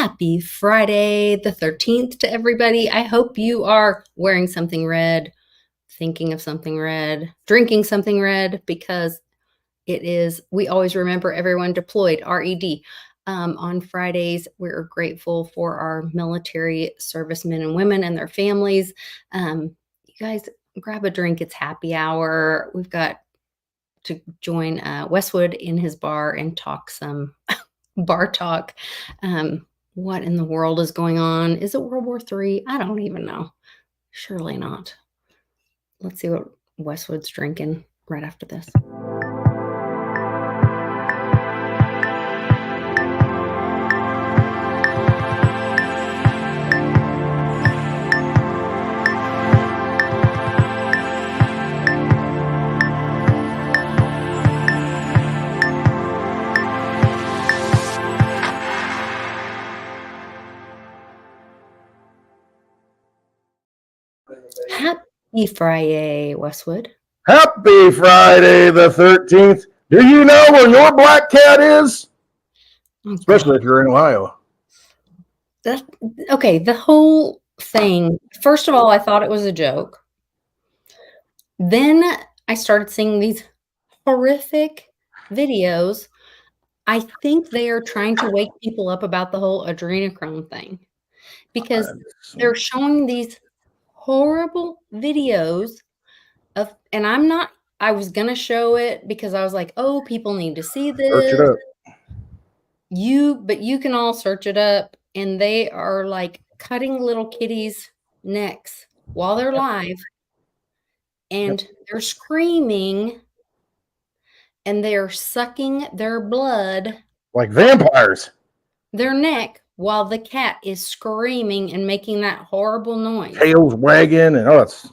Happy Friday the 13th to everybody. I hope you are wearing something red, thinking of something red, drinking something red, because we always remember everyone deployed, RED. On Fridays, we're grateful for our military servicemen and women and their families. You guys grab a drink. It's happy hour. We've got to join Westwood in his bar and talk some bar talk. What in the world is going on? Is it World War III? I don't even know. Surely not. Let's see what Westwood's drinking right after this. Happy Friday, Westwood. Happy Friday the 13th. Do you know where your black cat is? Especially if you're in Ohio. Okay, the whole thing, first of all, I thought it was a joke. Then I started seeing these horrific videos. I think they are trying to wake people up about the whole adrenochrome thing, because they're showing these horrible videos of, and I was going to show it because I was like, oh, people need to see this. Search it up. But you can all search it up, and they are like cutting little kitties' necks while they're live, and they're screaming, and they're sucking their blood like vampires, their neck, while the cat is screaming and making that horrible noise. Tails wagging, and it's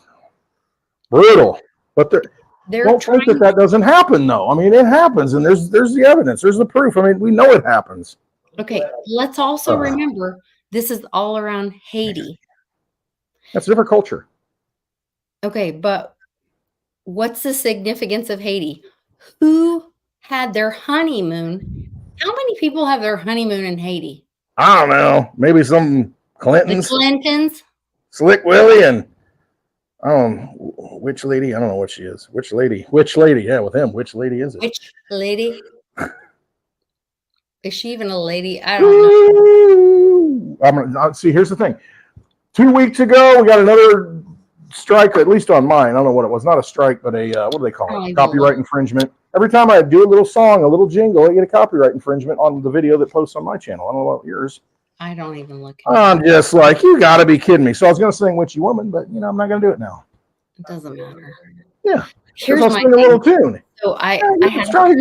brutal. But don't think that doesn't happen, though. I mean, it happens, and there's the evidence, there's the proof. I mean, we know it happens. Okay, let's also remember this is all around Haiti. That's a different culture. Okay, but what's the significance of Haiti? Who had their honeymoon? How many people have their honeymoon in Haiti? I don't know. Maybe some Clintons. The Clintons. Slick Willie and which lady? I don't know what she is. Which lady? Yeah, with him. Which lady is it? Which lady? Is she even a lady? I don't know. See, here's the thing. 2 weeks ago, we got another strike, at least on mine. I don't know what it was. Not a strike, but a, what do they call it? Copyright infringement. Every time I do a little song, a little jingle, I get a copyright infringement on the video that posts on my channel. I don't know about yours. I don't even look. I'm just like, you got to be kidding me. So I was going to sing Witchy Woman, but, I'm not going to do it now. It doesn't matter. Yeah. Here's my sing a little tune. So I had like,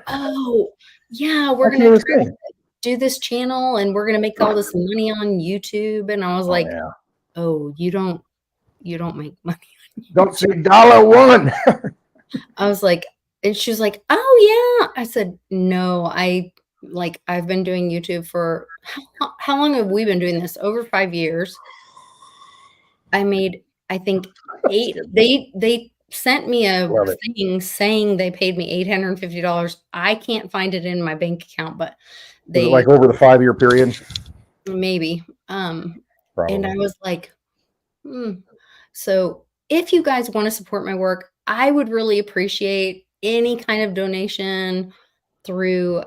oh, yeah, we're going to do this channel, and we're going to make all this money on YouTube. And I was like, oh, you don't make money on YouTube. Don't say $1. I was like, and she was like, oh, yeah. I said, no, I've been doing YouTube for, how long have we been doing this? Over 5 years. I made, I think, 8. They sent me a thing saying they paid me $850. I can't find it in my bank account, but they, was it like over the 5-year period? Maybe. And I was like, So if you guys want to support my work, I would really appreciate any kind of donation through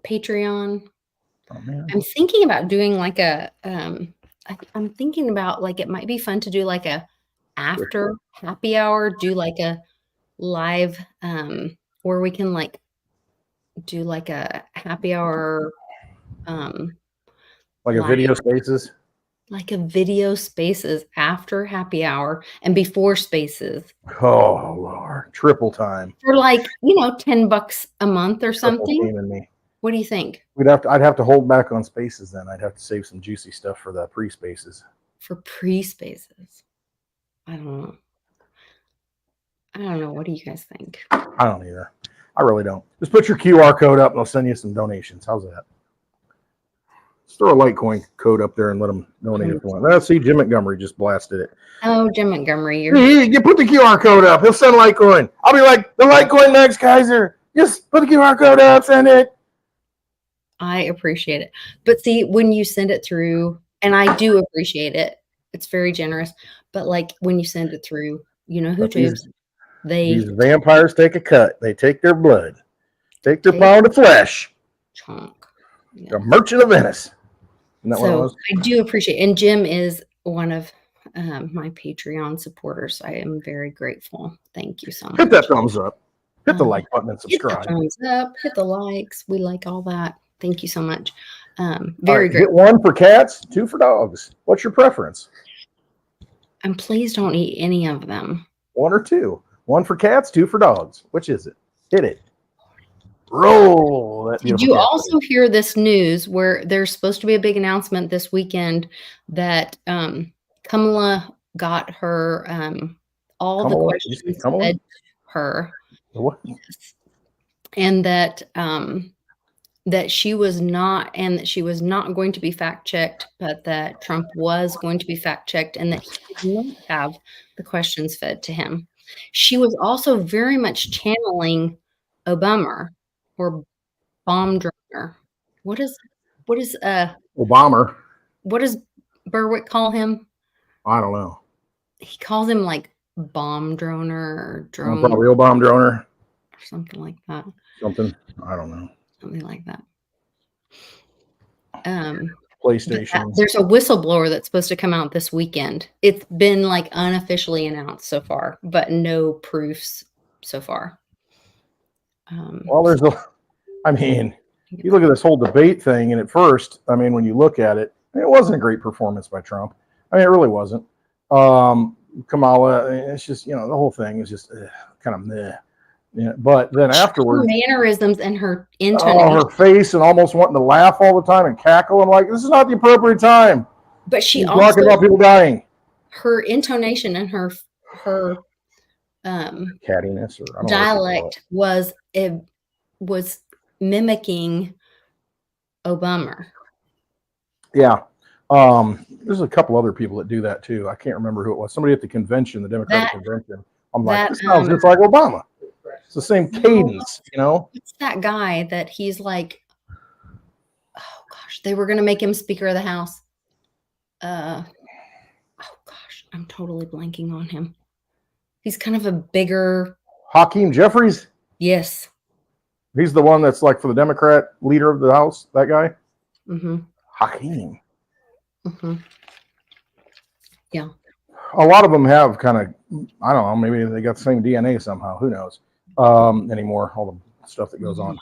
Patreon. I'm thinking about doing like I'm thinking about, like, it might be fun to do like a after happy hour, do like a live where we can like do like a happy hour like a video spaces. Like a video spaces after happy hour and before spaces. Oh Lord, triple time. For like, $10 a month or something. What do you think? I'd have to hold back on spaces then. I'd have to save some juicy stuff for the pre-spaces. For pre-spaces. I don't know. What do you guys think? I don't either. I really don't. Just put your QR code up and I'll send you some donations. How's that? Just throw a Litecoin code up there and let them donate if you want. Let's see, Jim Montgomery just blasted it. Oh, Jim Montgomery. You put the QR code up. He'll send Litecoin. I'll be like, the Litecoin Max Kaiser. Just put the QR code up, send it. I appreciate it. But see, when you send it through, and I do appreciate it, it's very generous. But like when you send it through, who But these tubes, they vampires take a cut. They take their blood, take their take pound of flesh. chunk. Yeah. A merchant of Venice. Isn't that what it So was? I do appreciate, and Jim is one of my Patreon supporters. I am very grateful. Thank you so Hit that much. thumbs up. Hit the like button and Hit the subscribe. thumbs up, hit the likes. We like all that. Thank you so much. All Very right, hit grateful. 1 for cats, 2 for dogs. What's your preference? And please don't eat any of them. 1 or 2. 1 for cats, 2 for dogs. Which is it? Hit it. Roll that Did beautiful you cat. also hear this news where there's supposed to be a big announcement this weekend that Kamala got her all the Kamala? You say questions Kamala? fed to her, What? and that she was not going to be fact checked, but that Trump was going to be fact checked, and that he would not have the questions fed to him. She was also very much channeling Obama or bomb droner. What is Obama. what does Berwick call him? I don't know. He calls him like bomb droner or drone Probably Obama droner. or something like that. Something. I don't know. Something like that. PlayStation. There's a whistleblower that's supposed to come out this weekend. It's been like unofficially announced so far, but no proofs so far. Well, there's you look at this whole debate thing, and at first, when you look at it, it wasn't a great performance by Trump. It really wasn't. Kamala, it's just, the whole thing is just kind of meh. Yeah, but then afterwards, her mannerisms and her intonation, her face and almost wanting to laugh all the time and cackle. I'm like, this is not the appropriate time. But she's talking about people dying. Her intonation and her cattiness or dialect was mimicking Obama. Yeah. There's a couple other people that do that too. I can't remember who it was. Somebody at the convention, the Democratic convention. I'm like, this sounds just like Obama. It's the same cadence, It's that guy that he's like, oh gosh, they were going to make him Speaker of the House. Oh gosh, I'm totally blanking on him. He's kind of a bigger. Hakeem Jeffries? Yes. He's the one that's like for the Democrat leader of the House, that guy? Mm-hmm. Hakeem. Mm-hmm. Yeah. A lot of them have kind of, I don't know, maybe they got the same DNA somehow. Who knows anymore, all the stuff that goes on.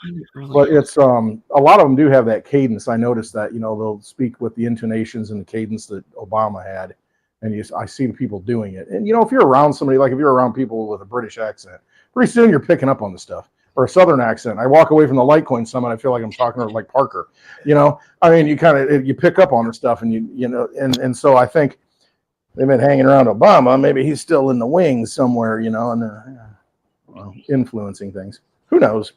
But it's, a lot of them do have that cadence. I noticed that, they'll speak with the intonations and the cadence that Obama had. And I see the people doing it. And, if you're around somebody, like if you're around people with a British accent, pretty soon you're picking up on the stuff. Or a Southern accent. I walk away from the Litecoin summit, I feel like I'm talking to like Parker. You kind of, you pick up on the stuff, and and so I think they've been hanging around Obama. Maybe he's still in the wings somewhere, and influencing things. Who knows?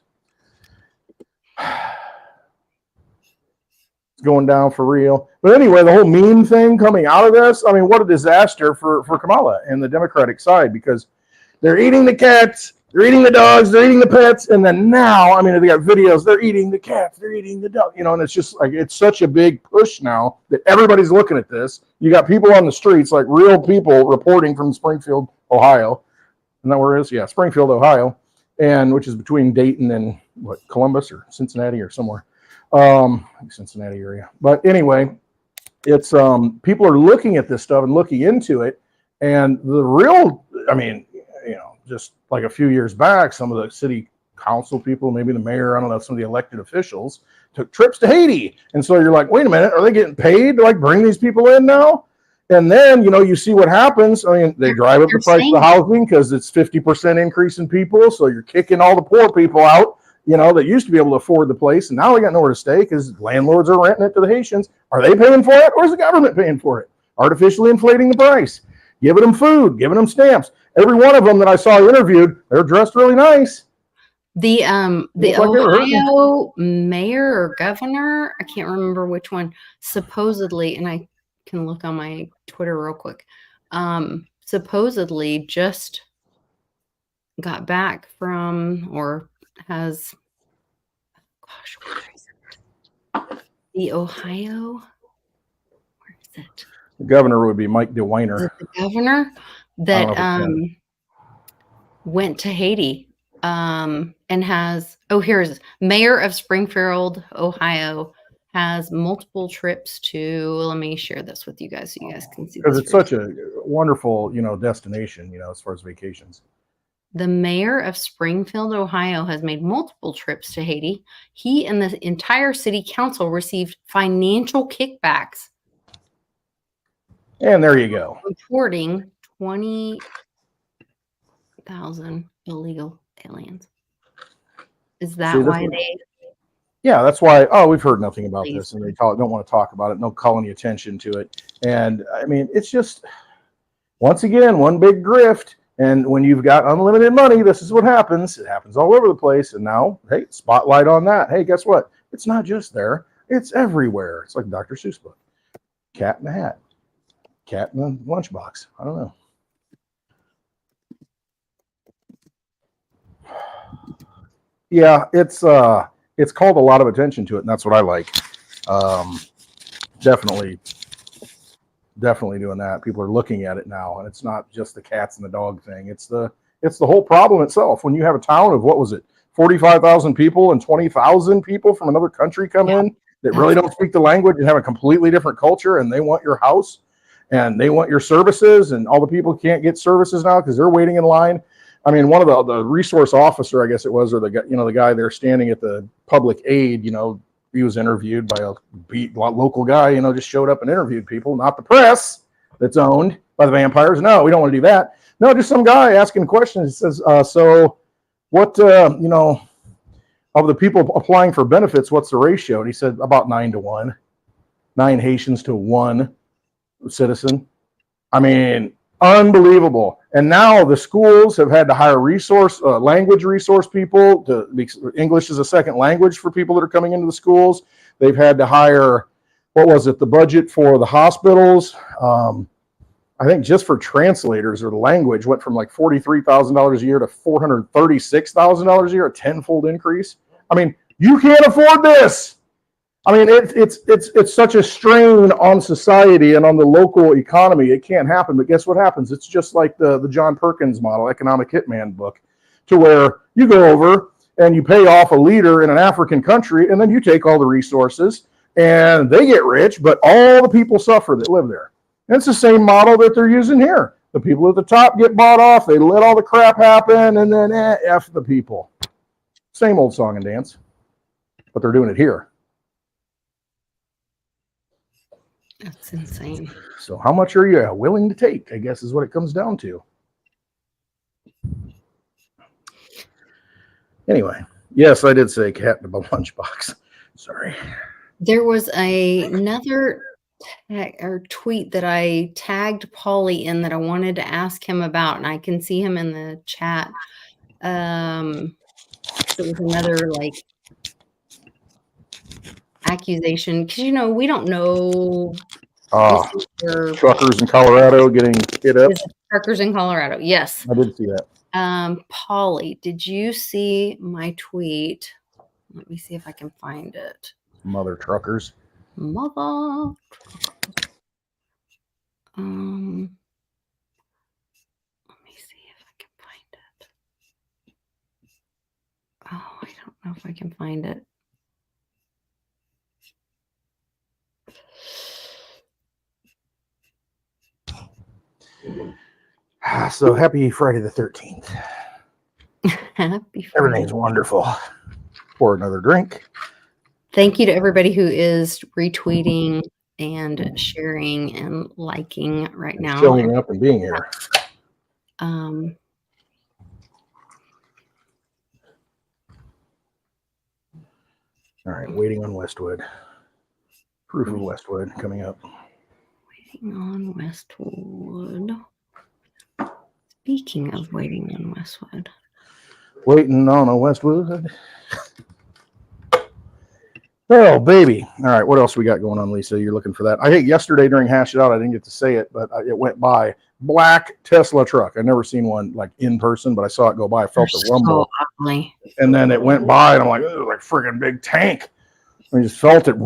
It's going down for real. But anyway, the whole meme thing coming out of this, what a disaster for Kamala and the Democratic side, because they're eating the cats, they're eating the dogs, they're eating the pets, and then now, they got videos, they're eating the cats, they're eating the dog, and it's just like, it's such a big push now that everybody's looking at this. You got people on the streets, like real people reporting from Springfield, Ohio. Isn't that where it is? Yeah, Springfield, Ohio, and which is between Dayton and Columbus or Cincinnati or somewhere. Cincinnati area. But anyway, it's people are looking at this stuff and looking into it, and the real, just like a few years back, some of the city council people, maybe the mayor, I don't know, some of the elected officials took trips to Haiti. And so you're like, wait a minute, are they getting paid to like bring these people in now? And then, you see what happens. They drive up the price of the housing because it's 50% increase in people. So you're kicking all the poor people out, that used to be able to afford the place. And now they got nowhere to stay because landlords are renting it to the Haitians. Are they paying for it, or is the government paying for it? Artificially inflating the price, giving them food, giving them stamps. Every one of them that I saw interviewed, they're dressed really nice. The Ohio mayor or governor, I can't remember which one, supposedly, and I can look on my Twitter real quick, supposedly just got back from, or has, gosh, where is it? The Ohio, where is it? The governor would be Mike Is DeWeiner. it the governor I don't know that if it's went to Haiti and has, oh, here's Mayor of Springfield, Ohio, has multiple trips to, let me share this with you guys so you guys can see because this. it's such a wonderful, destination, as far as vacations. The mayor of Springfield, Ohio, has made multiple trips to Haiti. He and the entire city council received financial kickbacks. And there you go. Reporting 20,000 illegal aliens. Is that why they? Yeah, that's why. Oh, we've heard nothing about this, and they don't want to talk about it. No calling any attention to it. And I mean, it's just once again one big grift. And when you've got unlimited money, this is what happens. It happens all over the place. And now, hey, spotlight on that. Hey, guess what? It's not just there. It's everywhere. It's like Dr. Seuss book. Cat in the hat. Cat in the lunchbox. I don't know. Yeah, it's called a lot of attention to it, and that's what I like. Definitely doing that. People are looking at it now, and it's not just the cats and the dog thing. It's the whole problem itself. When you have a town of, what was it, 45,000 people, and 20,000 people from another country come in that really don't speak the language and have a completely different culture, and they want your house and they want your services, and all the people can't get services now because they're waiting in line. I mean, one of the resource officer, I guess it was, or the guy there standing at the public aid, he was interviewed by a local guy, just showed up and interviewed people, not the press that's owned by the vampires. No, we don't want to do that. No, just some guy asking questions. He says, so what, of the people applying for benefits, what's the ratio? And he said about 9-1, 9 Haitians to 1 citizen. I mean, unbelievable. And now the schools have had to hire language resource people to English as a second language for people that are coming into the schools. They've had to hire, the budget for the hospitals. I think just for translators or the language went from like $43,000 a year to $436,000 a year, a tenfold increase. I mean, you can't afford this. I mean, it's such a strain on society and on the local economy. It can't happen. But guess what happens? It's just like the John Perkins model, Economic Hitman book, to where you go over and you pay off a leader in an African country, and then you take all the resources and they get rich, but all the people suffer that live there. And it's the same model that they're using here. The people at the top get bought off. They let all the crap happen, and then F the people. Same old song and dance, but they're doing it here. That's insane. So how much are you willing to take, I guess, is what it comes down to. Anyway, yes, I did say cat in a lunchbox. Sorry. There was another tweet that I tagged Paulie in that I wanted to ask him about, and I can see him in the chat. It was another accusation, because we don't know. Truckers in Colorado getting hit up. Truckers in Colorado, yes. I did see that. Paulie, did you see my tweet? Let me see if I can find it. Mother truckers. Mother. Let me see if I can find it. Oh, I don't know if I can find it. So happy Friday the 13th. Happy Friday. Everything's wonderful. Pour another drink. Thank you to everybody who is retweeting and sharing and liking right now. Showing up and being here. All right, waiting on Westwood. Proof of Westwood coming up. Waiting on Westwood. Speaking of waiting on Westwood. Waiting on a Westwood. Oh, baby. All right, what else we got going on, Lisa? You're looking for that. I think yesterday during Hash It Out, I didn't get to say it, but it went by. Black Tesla truck. I've never seen one in person, but I saw it go by. I felt the rumble. So ugly. And then it went by, and I'm like, it was like a freaking big tank. I just felt it.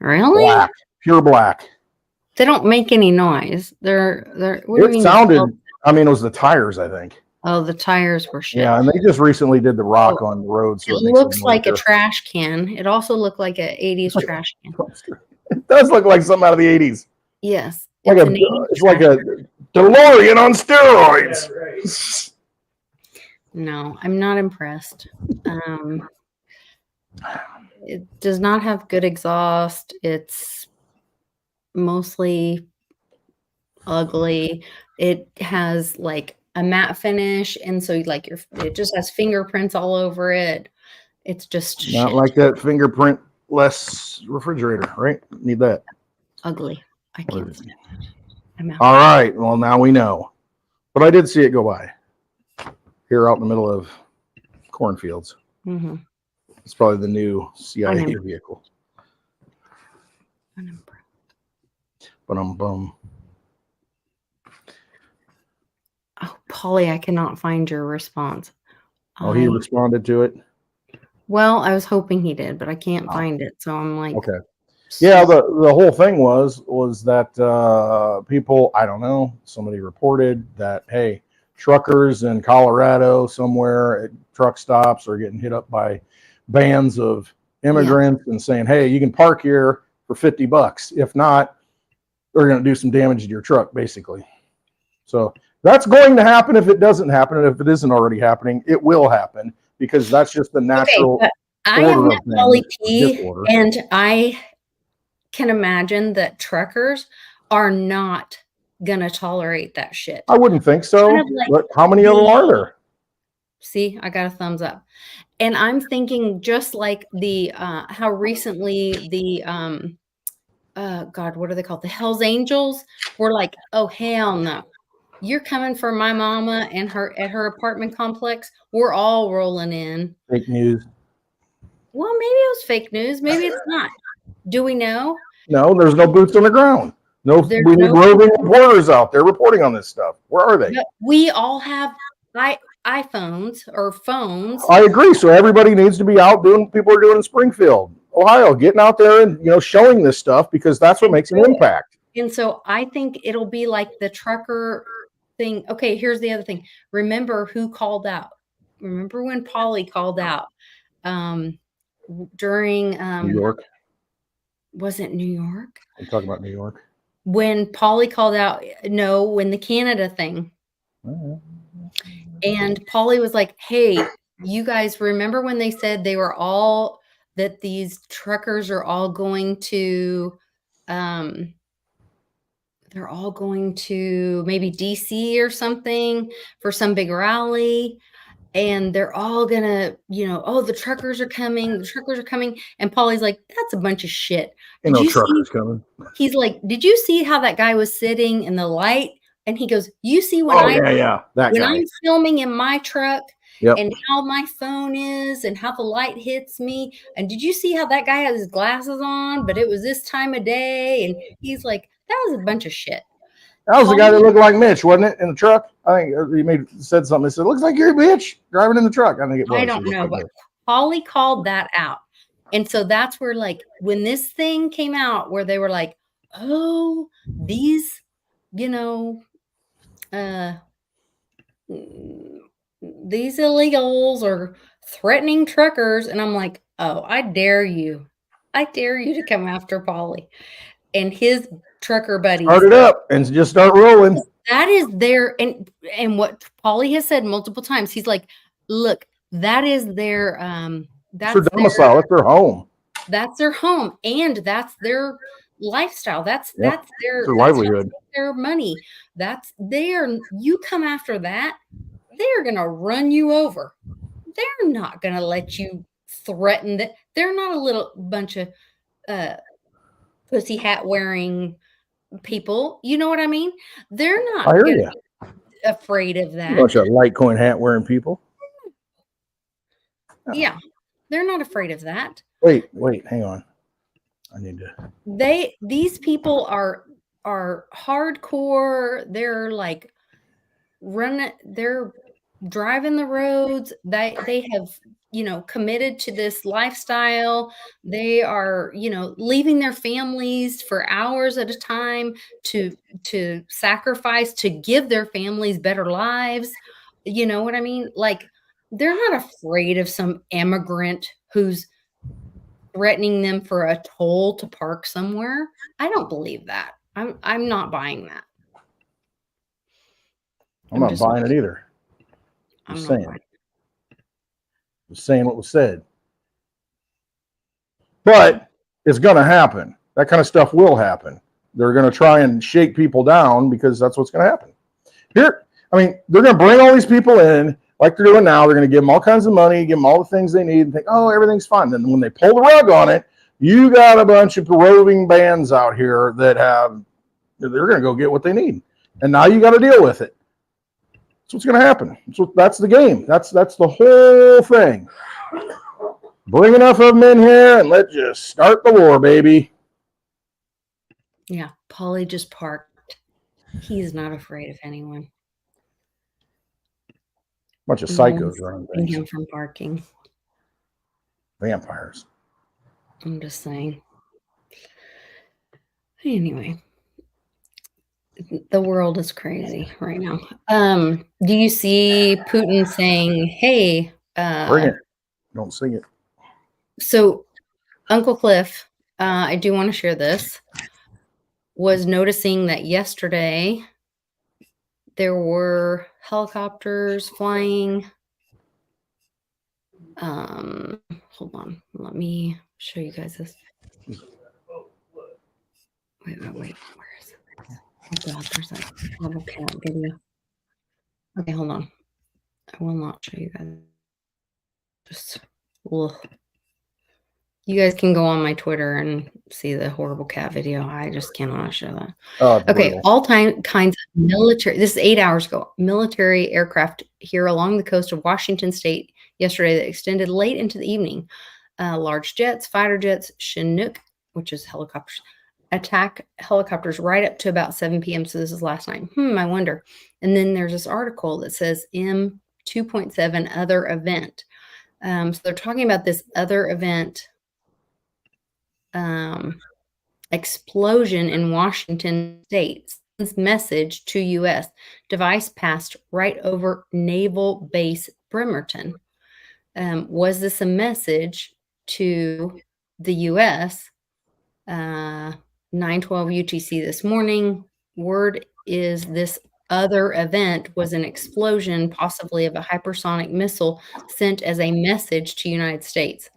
Really? Black, pure black. They don't make any noise. They're. What do you It mean you felt? sounded. I mean, it was the tires, I think. Oh, the tires were shit. Yeah, and they just recently did the Oh, rock on the road, so it it makes it looks like a noisier. trash can. It also looked like a 80s trash can. It does look like something out of the 80s. Yes, Like it's an 80s it's like trash a DeLorean on steroids. No, I'm not impressed. It does not have good exhaust. It's mostly ugly. It has like a matte finish, and so like it just has fingerprints all over it. It's just Not shit. like that fingerprint less refrigerator, right? Need that. Ugly. I can't stand it. I'm out. All right. Well, now we know. But I did see it go by here out in the middle of cornfields. Mm-hmm. It's probably the new CIA vehicle. But bum. Oh, Polly, I cannot find your response. Oh, he responded to it. Well, I was hoping he did, but I can't find it. So I'm like, okay. Yeah, the whole thing was that people, I don't know, somebody reported that, hey, truckers in Colorado somewhere at truck stops are getting hit up by bands of immigrants and saying, hey, you can park here for $50. If not, they're going to do some damage to your truck, basically. So that's going to happen if it doesn't happen. And if it isn't already happening, it will happen because that's just the natural okay, I have met Polly P, and I can imagine that truckers are not gonna tolerate that shit. I wouldn't think so. Kind of like but how many of them are there? See, I got a thumbs up. And I'm thinking just like the how recently the God, what are they called? The Hells Angels were like, oh hell no. You're coming for my mama and her at her apartment complex. We're all rolling in. Fake news. Well, maybe it was fake news. Maybe it's not. Do we know? No, there's no boots on the ground. No, we need roving reporters out there reporting on this stuff. Where are they? We all have iPhones or phones. I agree. So everybody needs to be out doing. People are doing in Springfield, Ohio, getting out there and showing this stuff because that's what makes an impact. And so I think it'll be like the trucker thing. Okay, here's the other thing. Remember who called out? Remember when Polly called out during New York? Was it New York? I'm talking about New York. When Polly called out, no, when the Canada thing. And Polly was like, hey, you guys remember when they said they were all that these truckers are all going to they're all going to maybe DC or something for some big rally. And they're all gonna, oh, the truckers are coming. The truckers are coming. And Polly's like, that's a bunch of shit. Did you see? Coming. He's like, did you see how that guy was sitting in the light? And he goes, you see when I'm filming in my truck and how my phone is and how the light hits me. And did you see how that guy has his glasses on? But it was this time of day. And he's like, that was a bunch of shit. That was the guy that looked like Mitch, wasn't it, in the truck? I think he said something. He said, looks like you're Mitch driving in the truck. I think it was. I don't know, but Polly called that out. And so that's where, like, when this thing came out where they were like, oh, these, these illegals are threatening truckers. And I'm like, oh, I dare you. I dare you to come after Polly and his trucker buddies. Start it up and just start rolling. That is their, and what Polly has said multiple times, he's like, look, that is their, that's their domicile. That's their home. That's their home. And that's their lifestyle. That's their livelihood. Their money. You come after that, they're going to run you over. They're not going to let you threaten that. They're not a little bunch of, pussy hat wearing people. You know what I mean? They're not afraid of that. A bunch of Litecoin hat wearing people. Yeah. They're not afraid of that. Wait, hang on. I need to. These people are hardcore. They're like they're driving the roads. They have committed to this lifestyle. They are, leaving their families for hours at a time to sacrifice to give their families better lives. You know what I mean? Like, they're not afraid of some immigrant who's threatening them for a toll to park somewhere. I don't believe that. I'm not buying that. I'm not buying it either. I'm Just not saying. buying it. Just saying what was said. But it's going to happen. That kind of stuff will happen. They're going to try and shake people down because that's what's going to happen. Here, I mean, they're going to bring all these people in like they're doing now. They're going to give them all kinds of money, give them all the things they need, and think, oh, everything's fine. Then when they pull the rug on it, you got a bunch of roving bands out here that they're going to go get what they need. And now you got to deal with it. That's what's going to happen. That's the game. That's the whole thing. Bring enough of them in here and let's just start the war, baby. Yeah, Paulie just parked. He's not afraid of anyone. Bunch of psychos running things. Him from parking. Vampires. I'm just saying. Anyway, the world is crazy right now. Do you see Putin saying, "Hey, bring it. Don't sing it." So, Uncle Cliff, I do want to share this. Was noticing that yesterday there were helicopters flying. Hold on. Let me show you guys this. Wait. Where is it? Oh God, there's that little cat video. Okay, hold on. I will not show you guys. Just, ugh. You guys can go on my Twitter and see the horrible cat video. I just cannot show that. Okay, brutal. All kinds of military. This is 8 hours ago. Military aircraft here along the coast of Washington State yesterday that extended late into the evening. Large jets, fighter jets, Chinook, which is helicopters, attack helicopters right up to about 7 p.m. So this is last night. I wonder. And then there's this article that says M 2.7 other event. So they're talking about this other event. Explosion in Washington State. Message to U.S. Device passed right over Naval Base Bremerton. Was this a message to the U.S.? 9:12 UTC this morning. Word is this other event was an explosion, possibly of a hypersonic missile sent as a message to United States.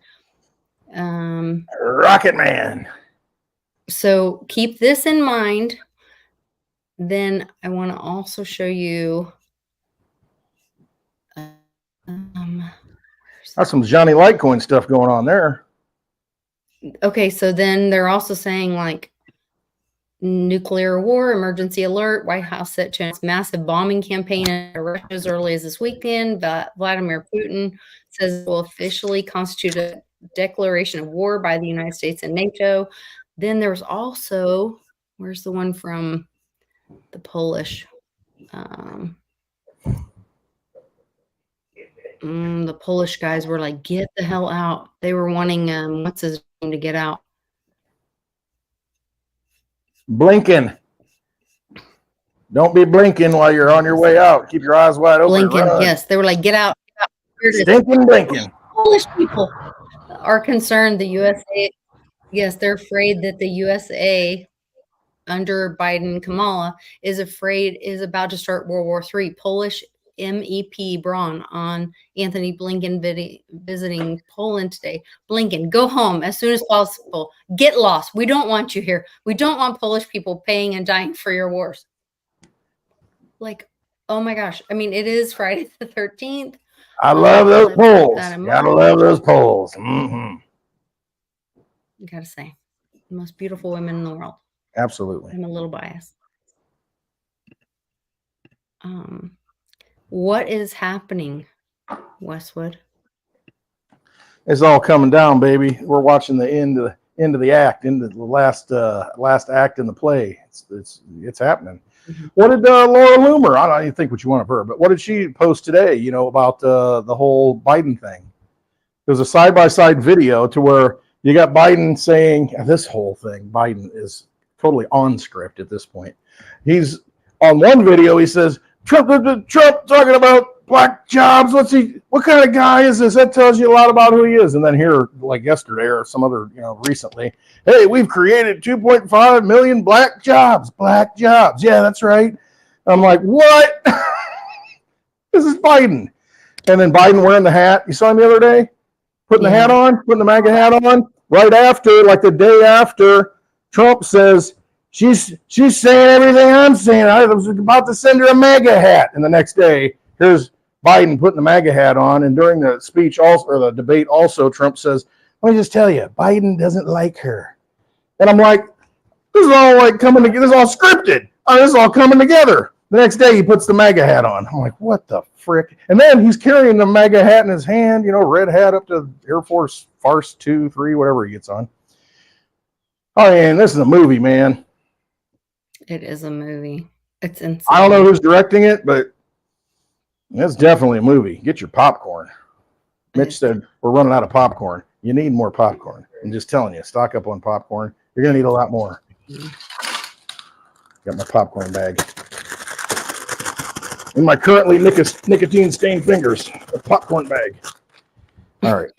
Rocket Man. So keep this in mind. Then I want to also show you. That's some Johnny Litecoin stuff going on there. Okay, so then they're also saying like nuclear war, emergency alert, White House set to massive bombing campaign in Russia as early as this weekend. But Vladimir Putin says it will officially constitute a declaration of war by the United States and NATO. Then there was also, where's the one from the Polish? The Polish guys were like, get the hell out. They were wanting, what's his name, to get out? Blinken. Don't be blinking while you're on your way out. Keep your eyes wide open. Blinken, yes. They were like, get out. Stinking Blinken. Polish people are concerned the USA, yes, they're afraid that the USA under Biden, Kamala, is about to start World War III. Polish MEP Braun on Anthony Blinken visiting Poland today. Blinken, go home as soon as possible. Get lost. We don't want you here. We don't want Polish people paying and dying for your wars. Like, oh my gosh. I mean, it is Friday the 13th. I love those Poles. Gotta love those Poles. Mm-hmm. You gotta say, the most beautiful women in the world. Absolutely. I'm a little biased. What is happening, Westwood? It's all coming down, baby. We're watching the end of the act, into the last act in the play. It's happening. Mm-hmm. What did Laura Loomer? I don't even think what you want of her, but what did she post today? About the whole Biden thing. There's a side-by-side video to where you got Biden saying this whole thing. Biden is totally on script at this point. He's on one video. He says Trump talking about black jobs. What kind of guy is this? That tells you a lot about who he is. And then here, like yesterday or some other, recently, hey, we've created 2.5 million black jobs. Black jobs. Yeah, that's right. I'm like, what? This is Biden. And then Biden wearing the hat. You saw him the other day? Putting the hat on, putting the MAGA hat on. Right after, like the day after, Trump says, she's saying everything I'm saying. I was about to send her a MAGA hat. And the next day, here's Biden putting the MAGA hat on. And during the speech also, or the debate also, Trump says, let me just tell you, Biden doesn't like her. And I'm like, this is all like coming together. This is all scripted. This is all coming together. The next day, he puts the MAGA hat on. I'm like, what the frick? And then he's carrying the MAGA hat in his hand, red hat up to Air Force Farce 2, 3, whatever he gets on. Oh, man, this is a movie, man. It is a movie. It's insane. I don't know who's directing it, but it's definitely a movie. Get your popcorn. Mitch said, we're running out of popcorn. You need more popcorn. I'm just telling you, stock up on popcorn. You're going to need a lot more. Got my popcorn bag. In my currently nicotine-stained fingers, a popcorn bag. All right.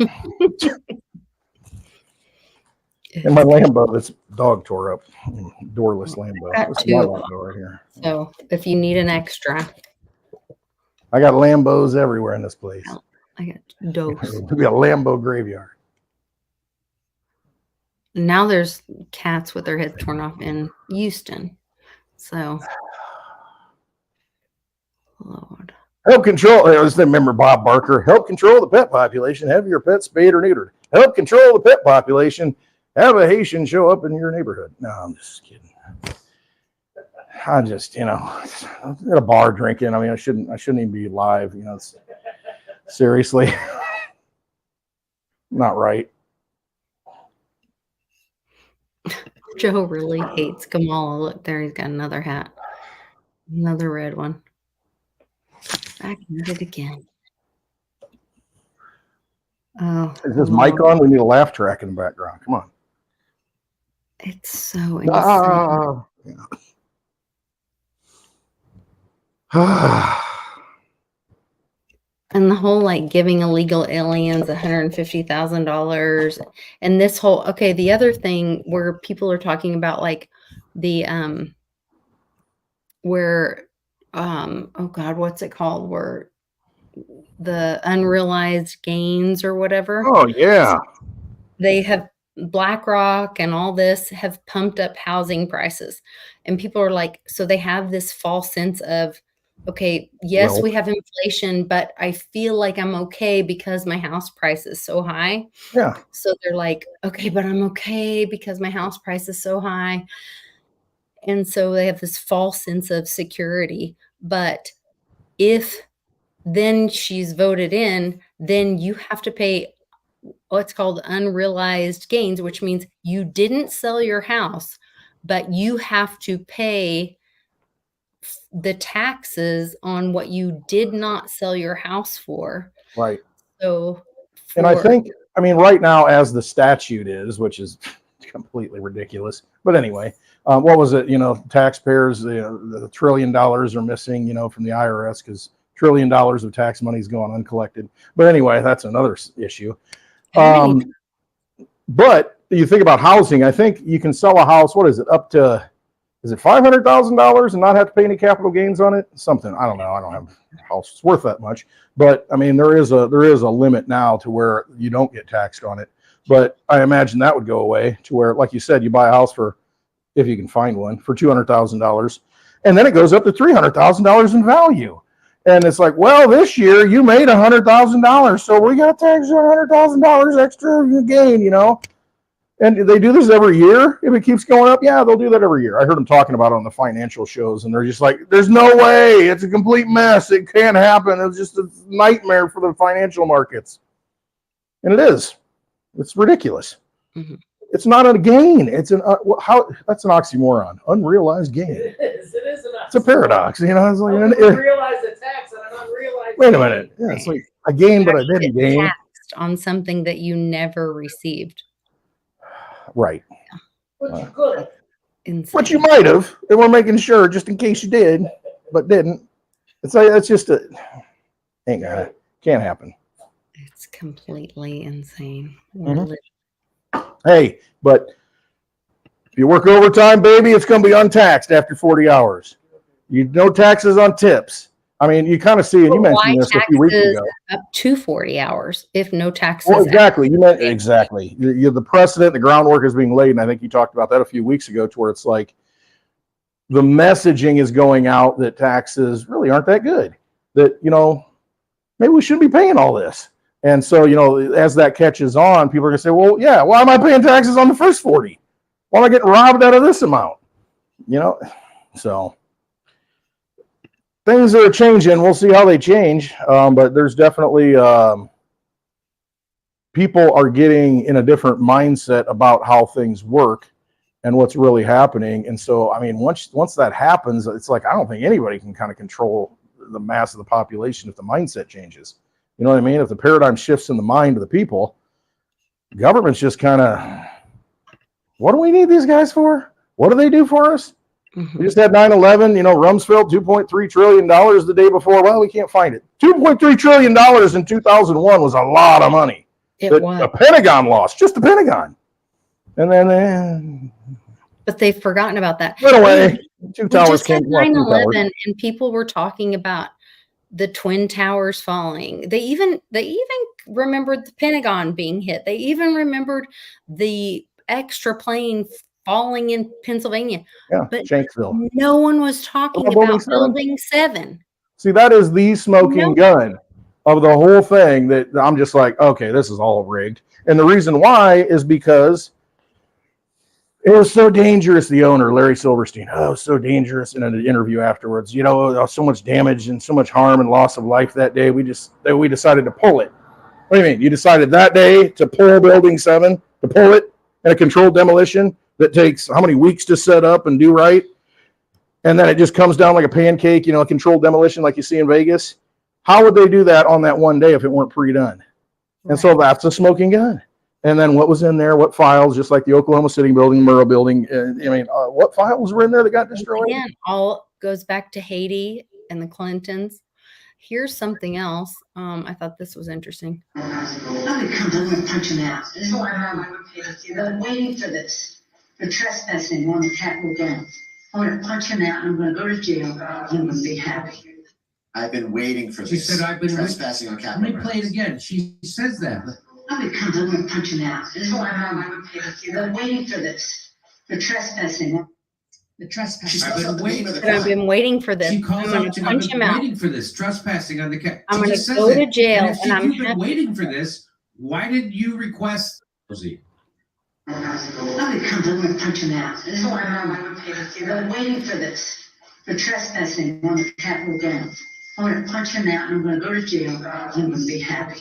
And my Lambo, this dog tore up. Doorless Lambo. Got This is two. my Lambo right here. So if you need an extra. I got Lambos everywhere in this place. I got dose. It'll be a Lambo graveyard. Now there's cats with their heads torn off in Houston. So, Lord. Help control. I just remember Bob Barker. Help control the pet population. Have your pet spayed or neutered. Help control the pet population. Have a Haitian show up in your neighborhood. No, I'm just kidding. I just, I'm at a bar drinking. I mean, I shouldn't even be live. Seriously, not right. Joe really hates Kamala. Look there, he's got another hat. Another red one. Back at it again. Oh. Is this mic on? We need a laugh track in the background. Come on. It's so insane. And the whole giving illegal aliens $150,000 and this whole the other thing where people are talking about the where oh God, what's it called? Where the unrealized gains or whatever. Oh yeah. They have BlackRock and all this have pumped up housing prices. And people are like, so they have this false sense of, okay, yes, we have inflation, but I feel like I'm okay because my house price is so high. Yeah. So they're like, okay, but I'm okay because my house price is so high. And so they have this false sense of security. But if then she's voted in, then you have to pay what's called unrealized gains, which means you didn't sell your house, but you have to pay the taxes on what you did not sell your house for. Right. So, and I think, right now, as the statute is, which is completely ridiculous, but anyway, what was it? Taxpayers, the $1 trillion are missing, from the IRS because $1 trillion of tax money is going uncollected. But anyway, that's another issue. But you think about housing, I think you can sell a house, what is it, up to, is it $500,000 and not have to pay any capital gains on it? Something, I don't know. I don't have a house that's worth that much. But there is a limit now to where you don't get taxed on it. But I imagine that would go away to where, like you said, you buy a house for, if you can find one, for $200,000. And then it goes up to $300,000 in value. And it's like, well, this year you made $100,000, so we got taxed on $100,000 extra gain, And they do this every year. If it keeps going up, yeah, they'll do that every year. I heard them talking about it on the financial shows, and they're just like, there's no way. It's a complete mess. It can't happen. It's just a nightmare for the financial markets. And it is. It's ridiculous. Mm-hmm. It's not a gain. It's that's an oxymoron. Unrealized gain. It is an oxymoron. It's a paradox. It's like unrealized the tax on an unrealized. Wait a minute. Yeah, it's like I gained, but I didn't gain. taxed on something that you never received. Right. Insane. But you might have, and we're making sure just in case you did, but didn't. It's like that's just can't happen. It's completely insane. Hey, but if you work overtime, baby, it's going to be untaxed after 40 hours. No taxes on tips. I mean, you kind of see, and you mentioned this a few weeks ago. Up to 40 hours if no taxes. Well, exactly. You meant exactly. The precedent, the groundwork is being laid, and I think you talked about that a few weeks ago, to where it's like the messaging is going out that taxes really aren't that good. That maybe we shouldn't be paying all this. And so as that catches on, people are going to say, "Well, yeah, why am I paying taxes on the first 40? Why am I getting robbed out of this amount?" So. Things are changing. We'll see how they change. But there's definitely people are getting in a different mindset about how things work and what's really happening. And so, I mean, once that happens, it's like I don't think anybody can kind of control the mass of the population if the mindset changes. You know what I mean? If the paradigm shifts in the mind of the people, government's just kind of, what do we need these guys for? What do they do for us? Mm-hmm. We just had 9/11, Rumsfeld, $2.3 trillion the day before. Well, we can't find it. $2.3 trillion in 2001 was a lot of money. It was. The Pentagon lost, just the Pentagon. And then... but they've forgotten about that. Went away. Two towers came. 9/11, and people were talking about the Twin Towers falling. They even remembered the Pentagon being hit. They even remembered the extra plane falling in Pennsylvania. Yeah, but Shanksville. No one was talking about Building 7. See, that is the smoking gun of the whole thing that I'm just like, okay, this is all rigged. And the reason why is because it was so dangerous. The owner, Larry Silverstein, so dangerous in an interview afterwards. So much damage and so much harm and loss of life that day. We decided to pull it. What do you mean? You decided that day to pull Building 7, to pull it in a controlled demolition that takes how many weeks to set up and do right? And then it just comes down like a pancake, a controlled demolition like you see in Vegas. How would they do that on that one day if it weren't pre-done? Right. And so that's a smoking gun. And then what was in there, what files, just like the Oklahoma City building, Murrah building, what files were in there that got destroyed? Again, all goes back to Haiti and the Clintons. Here's something else. I thought this was interesting. Nobody comes over and punch him out. This is why I'm waiting for this. For trespassing on the Capitol grounds. I'm going to punch him out and I'm going to go to jail and I'm going to be happy. I've been waiting for this. She said I've been trespassing on Capitol grounds. Let me play it again. She says that. Nobody comes over and punch him out. This is why I'm waiting for this. For trespassing. The trespassing. I've been waiting for this. She calls I'm going to punch him out. Waiting for this. Trespassing on the Capitol. I'm going to go to jail and you've been waiting for this. Why did you request? Nobody comes over and punch him out. This is why I'm waiting for this. For trespassing on the Capitol grounds. I'm going to punch him out and I'm going to go to jail and I'm going to be happy.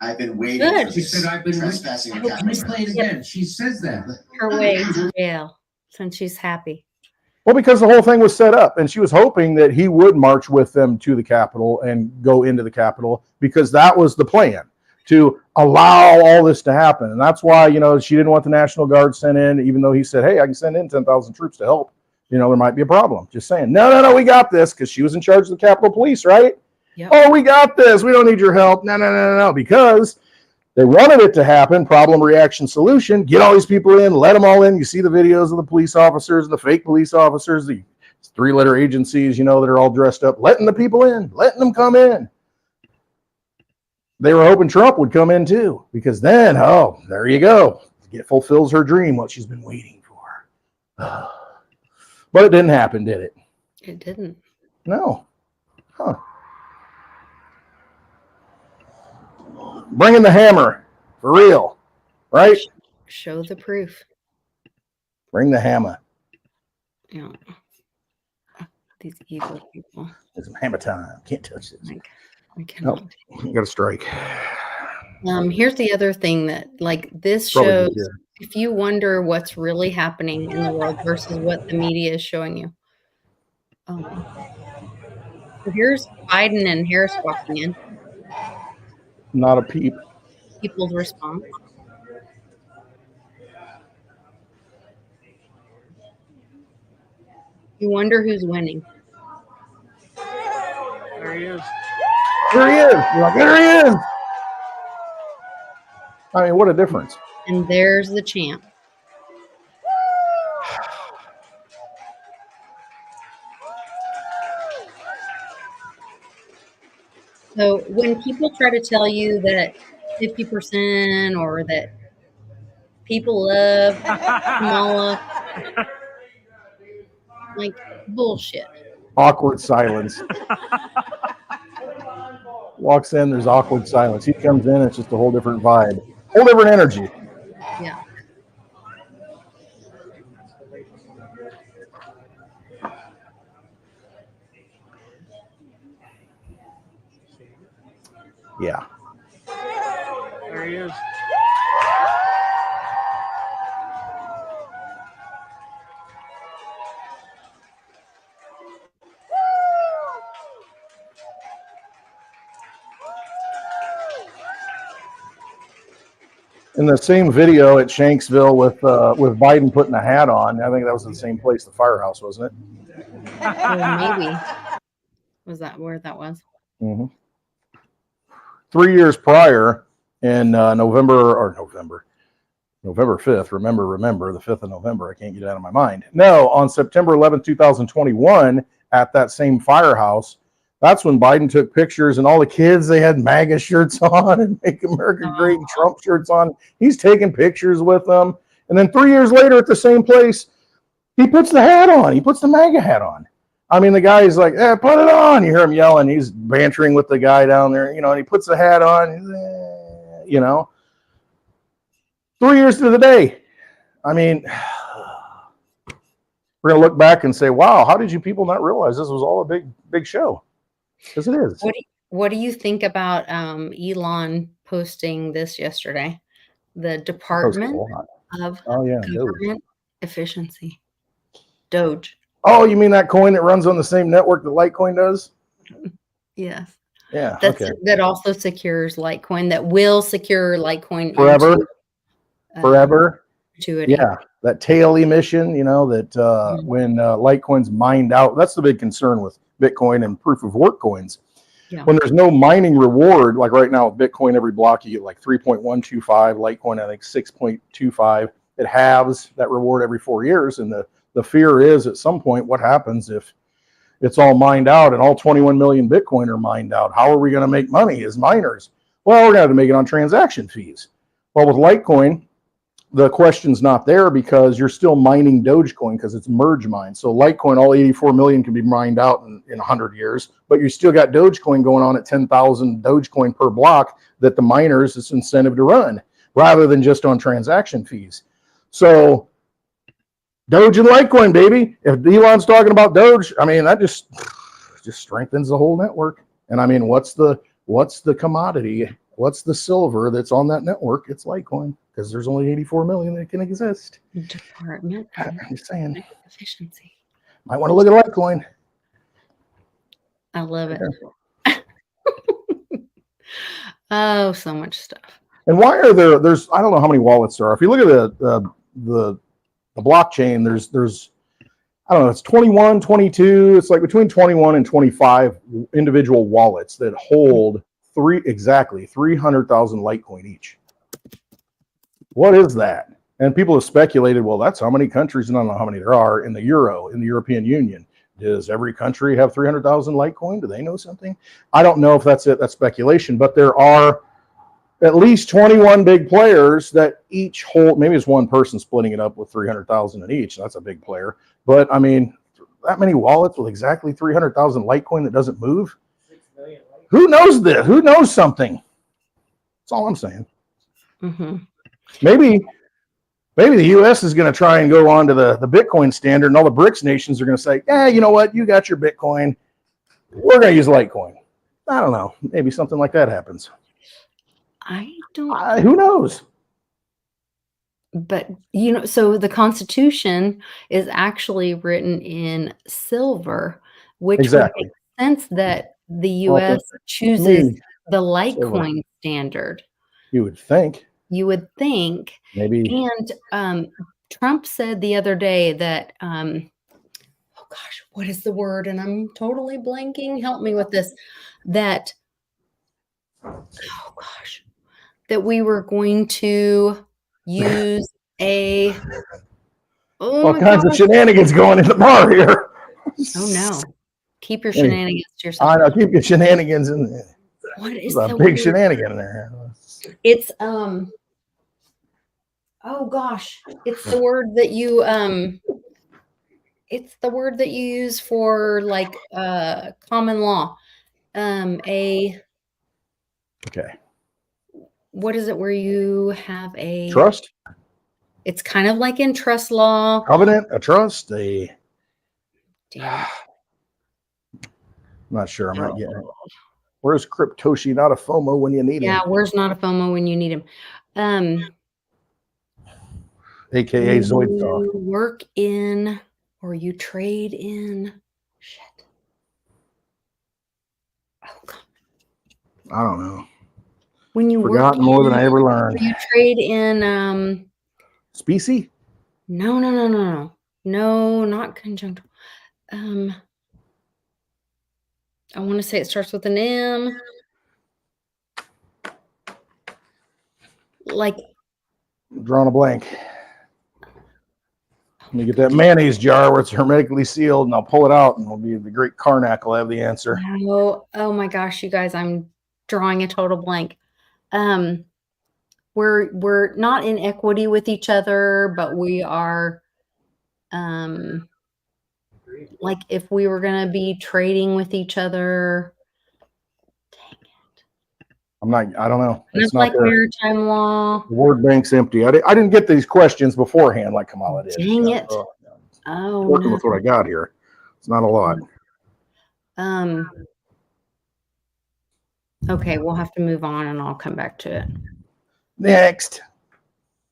I've been waiting for this. She said I've been trespassing on Capitol grounds. Let me play it again. She says that. Her way to jail since she's happy. Well, because the whole thing was set up and she was hoping that he would march with them to the Capitol and go into the Capitol because that was the plan, to allow all this to happen. And that's why, she didn't want the National Guard sent in, even though he said, hey, I can send in 10,000 troops to help. There might be a problem. Just saying, no, we got this, because she was in charge of the Capitol Police, right? Yep. Oh, we got this. We don't need your help. No, because they wanted it to happen. Problem, reaction, solution. Get all these people in, let them all in. You see the videos of the police officers, the fake police officers, the 3-letter agencies, that are all dressed up, letting the people in, letting them come in. They were hoping Trump would come in too, because then, there you go. It fulfills her dream, what she's been waiting for. But it didn't happen, did it? It didn't. No. Huh. Bringing the hammer, for real, right? Show the proof. Bring the hammer. Yeah. These evil people. It's hammer time. Can't touch this. I cannot. You got to strike. Here's the other thing that, this shows, if you wonder what's really happening in the world versus what the media is showing you. So here's Biden and Harris walking in. Not a peep. people's response? You wonder who's winning. There he is. There he is. You're like, there he is. I mean, what a difference. And there's the champ. So when people try to tell you that 50% or that people love Kamala, like bullshit. Awkward silence. Walks in, there's awkward silence. He comes in, it's just a whole different vibe, whole different energy. Yeah. Yeah. There he is. In the same video at Shanksville with Biden putting a hat on, I think that was the same place, the firehouse, wasn't it? Oh, maybe. Was that where that was? Mm-hmm. 3 years prior, in November 5th. Remember the 5th of November. I can't get it out of my mind. No, on September 11th, 2021, at that same firehouse, that's when Biden took pictures and all the kids, they had MAGA shirts on and Make America Great and Trump shirts on. He's taking pictures with them. And then 3 years later at the same place, he puts the hat on. He puts the MAGA hat on. I mean, the guy's like, put it on. You hear him yelling. He's bantering with the guy down there, and he puts the hat on, 3 years to the day. I mean, we're going to look back and say, wow, how did you people not realize this was all a big show? Because it is. What do you think about Elon posting this yesterday? The Department of Government Efficiency. Doge. Oh, you mean that coin that runs on the same network that Litecoin does? Yes. Yeah. That also secures Litecoin, that will secure Litecoin forever. Perpetuity. Yeah. That tail emission, that when Litecoin's mined out, that's the big concern with Bitcoin and proof of work coins. Yeah. When there's no mining reward, like right now with Bitcoin, every block you get like 3.125, Litecoin, I think 6.25. It halves that reward every 4 years. And the fear is at some point, what happens if it's all mined out and all 21 million Bitcoin are mined out? How are we going to make money as miners? Well, we're going to have to make it on transaction fees. Well, with Litecoin, the question's not there because you're still mining Dogecoin because it's merge mined. So Litecoin, all 84 million can be mined out in 100 years, but you still got Dogecoin going on at 10,000 Dogecoin per block that the miners, it's incentive to run rather than just on transaction fees. So Doge and Litecoin, baby. If Elon's talking about Doge, I mean, that just strengthens the whole network. And I mean, what's the commodity? What's the silver that's on that network? It's Litecoin, because there's only 84 million that can exist. Department I'm just saying. Efficiency. Might want to look at Litecoin. I love it. Oh, so much stuff. And why are there's I don't know how many wallets there are. If you look at the blockchain, there's I don't know, it's 21, 22, it's like between 21 and 25 individual wallets that hold 300,000 Litecoin each. What is that? And people have speculated, well, that's how many countries, and I don't know how many there are in the European Union. Does every country have 300,000 Litecoin? Do they know something? I don't know if that's it. That's speculation, but there are at least 21 big players that each hold, maybe it's one person splitting it up with 300,000 in each. That's a big player. But I mean, that many wallets with exactly 300,000 Litecoin that doesn't move? 6 million. Who knows this? Who knows something? That's all I'm saying. Mm-hmm. Maybe the U.S. is going to try and go on to the Bitcoin standard, and all the BRICS nations are going to say, you know what? You got your Bitcoin. We're going to use Litecoin. I don't know. Maybe something like that happens. I don't. Who knows? But, so the Constitution is actually written in silver, which would make sense that the U.S. chooses the Litecoin standard. You would think. You would think. Maybe. And Trump said the other day that, oh gosh, what is the word? And I'm totally blanking. Help me with this. That, oh gosh, that we were going to use a, oh All my kinds of gosh. shenanigans going in the bar here. Oh no. Keep your Anyway, shenanigans to I yourself. know. Keep your shenanigans in there. What is There's a the big word? shenanigan in there. It's oh gosh, it's the word that you it's the word that you use for like common law. A Okay. what is it where you have a Trust, it's kind of like in trust law. covenant, a trust, a. Damn it. I'm not sure. I'm not getting it. Where's Cryptoshi? Not a FOMO when you need him. Yeah, where's not a FOMO when you need him? AKA Zoid You work in or you trade in shit. Oh god. I don't know. When you Forgotten work more than in, I ever or learned. you trade in Specie? no, not conjunctive. I want to say it starts with an M. Like I'm drawing a blank. Let me get that mayonnaise jar where it's hermetically sealed, and I'll pull it out, and it'll be the great Karnak will have the answer. oh my gosh, you guys, I'm drawing a total blank. We're not in equity with each other, but we are like if we were gonna be trading with each other. I don't know. It's It's not like there. maritime law. The word bank's empty. I didn't get these questions beforehand like Kamala did. Dang it. So, Oh working no. with what I got here. It's not a lot. Okay, we'll have to move on and I'll come back to it. Next.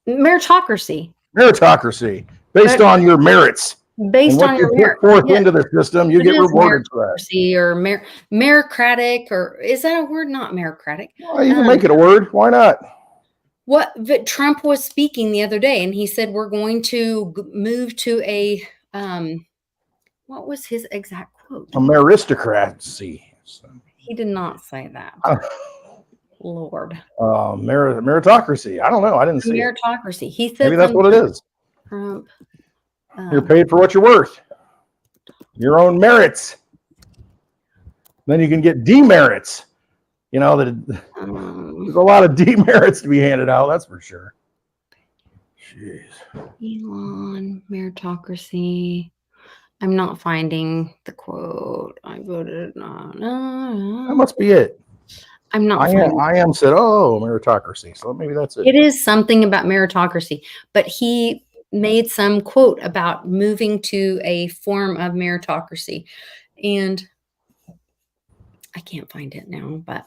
Meritocracy. Meritocracy. Based on your merits. Based on what your you merit. put forth Yeah. into the system, you It get is rewarded for that. meritocracy or meritocratic, or is that a word? Not meritocratic. Well, you can make it a word. Why not? But Trump was speaking the other day and he said we're going to move to a what was his exact quote? A meritocracy. He did not say that. Lord. Meritocracy. I don't know. I didn't see it. Meritocracy. He said Maybe that's what it is. Trump. You're paid for what you're worth. Your own merits. Then you can get demerits. You know, there's a lot of demerits to be handed out, that's for sure. Jeez. Elon, meritocracy. I'm not finding the quote. I voted on. That must be it. I'm not. I am said, oh, meritocracy. So maybe that's it. It is something about meritocracy, but he made some quote about moving to a form of meritocracy, and I can't find it now. But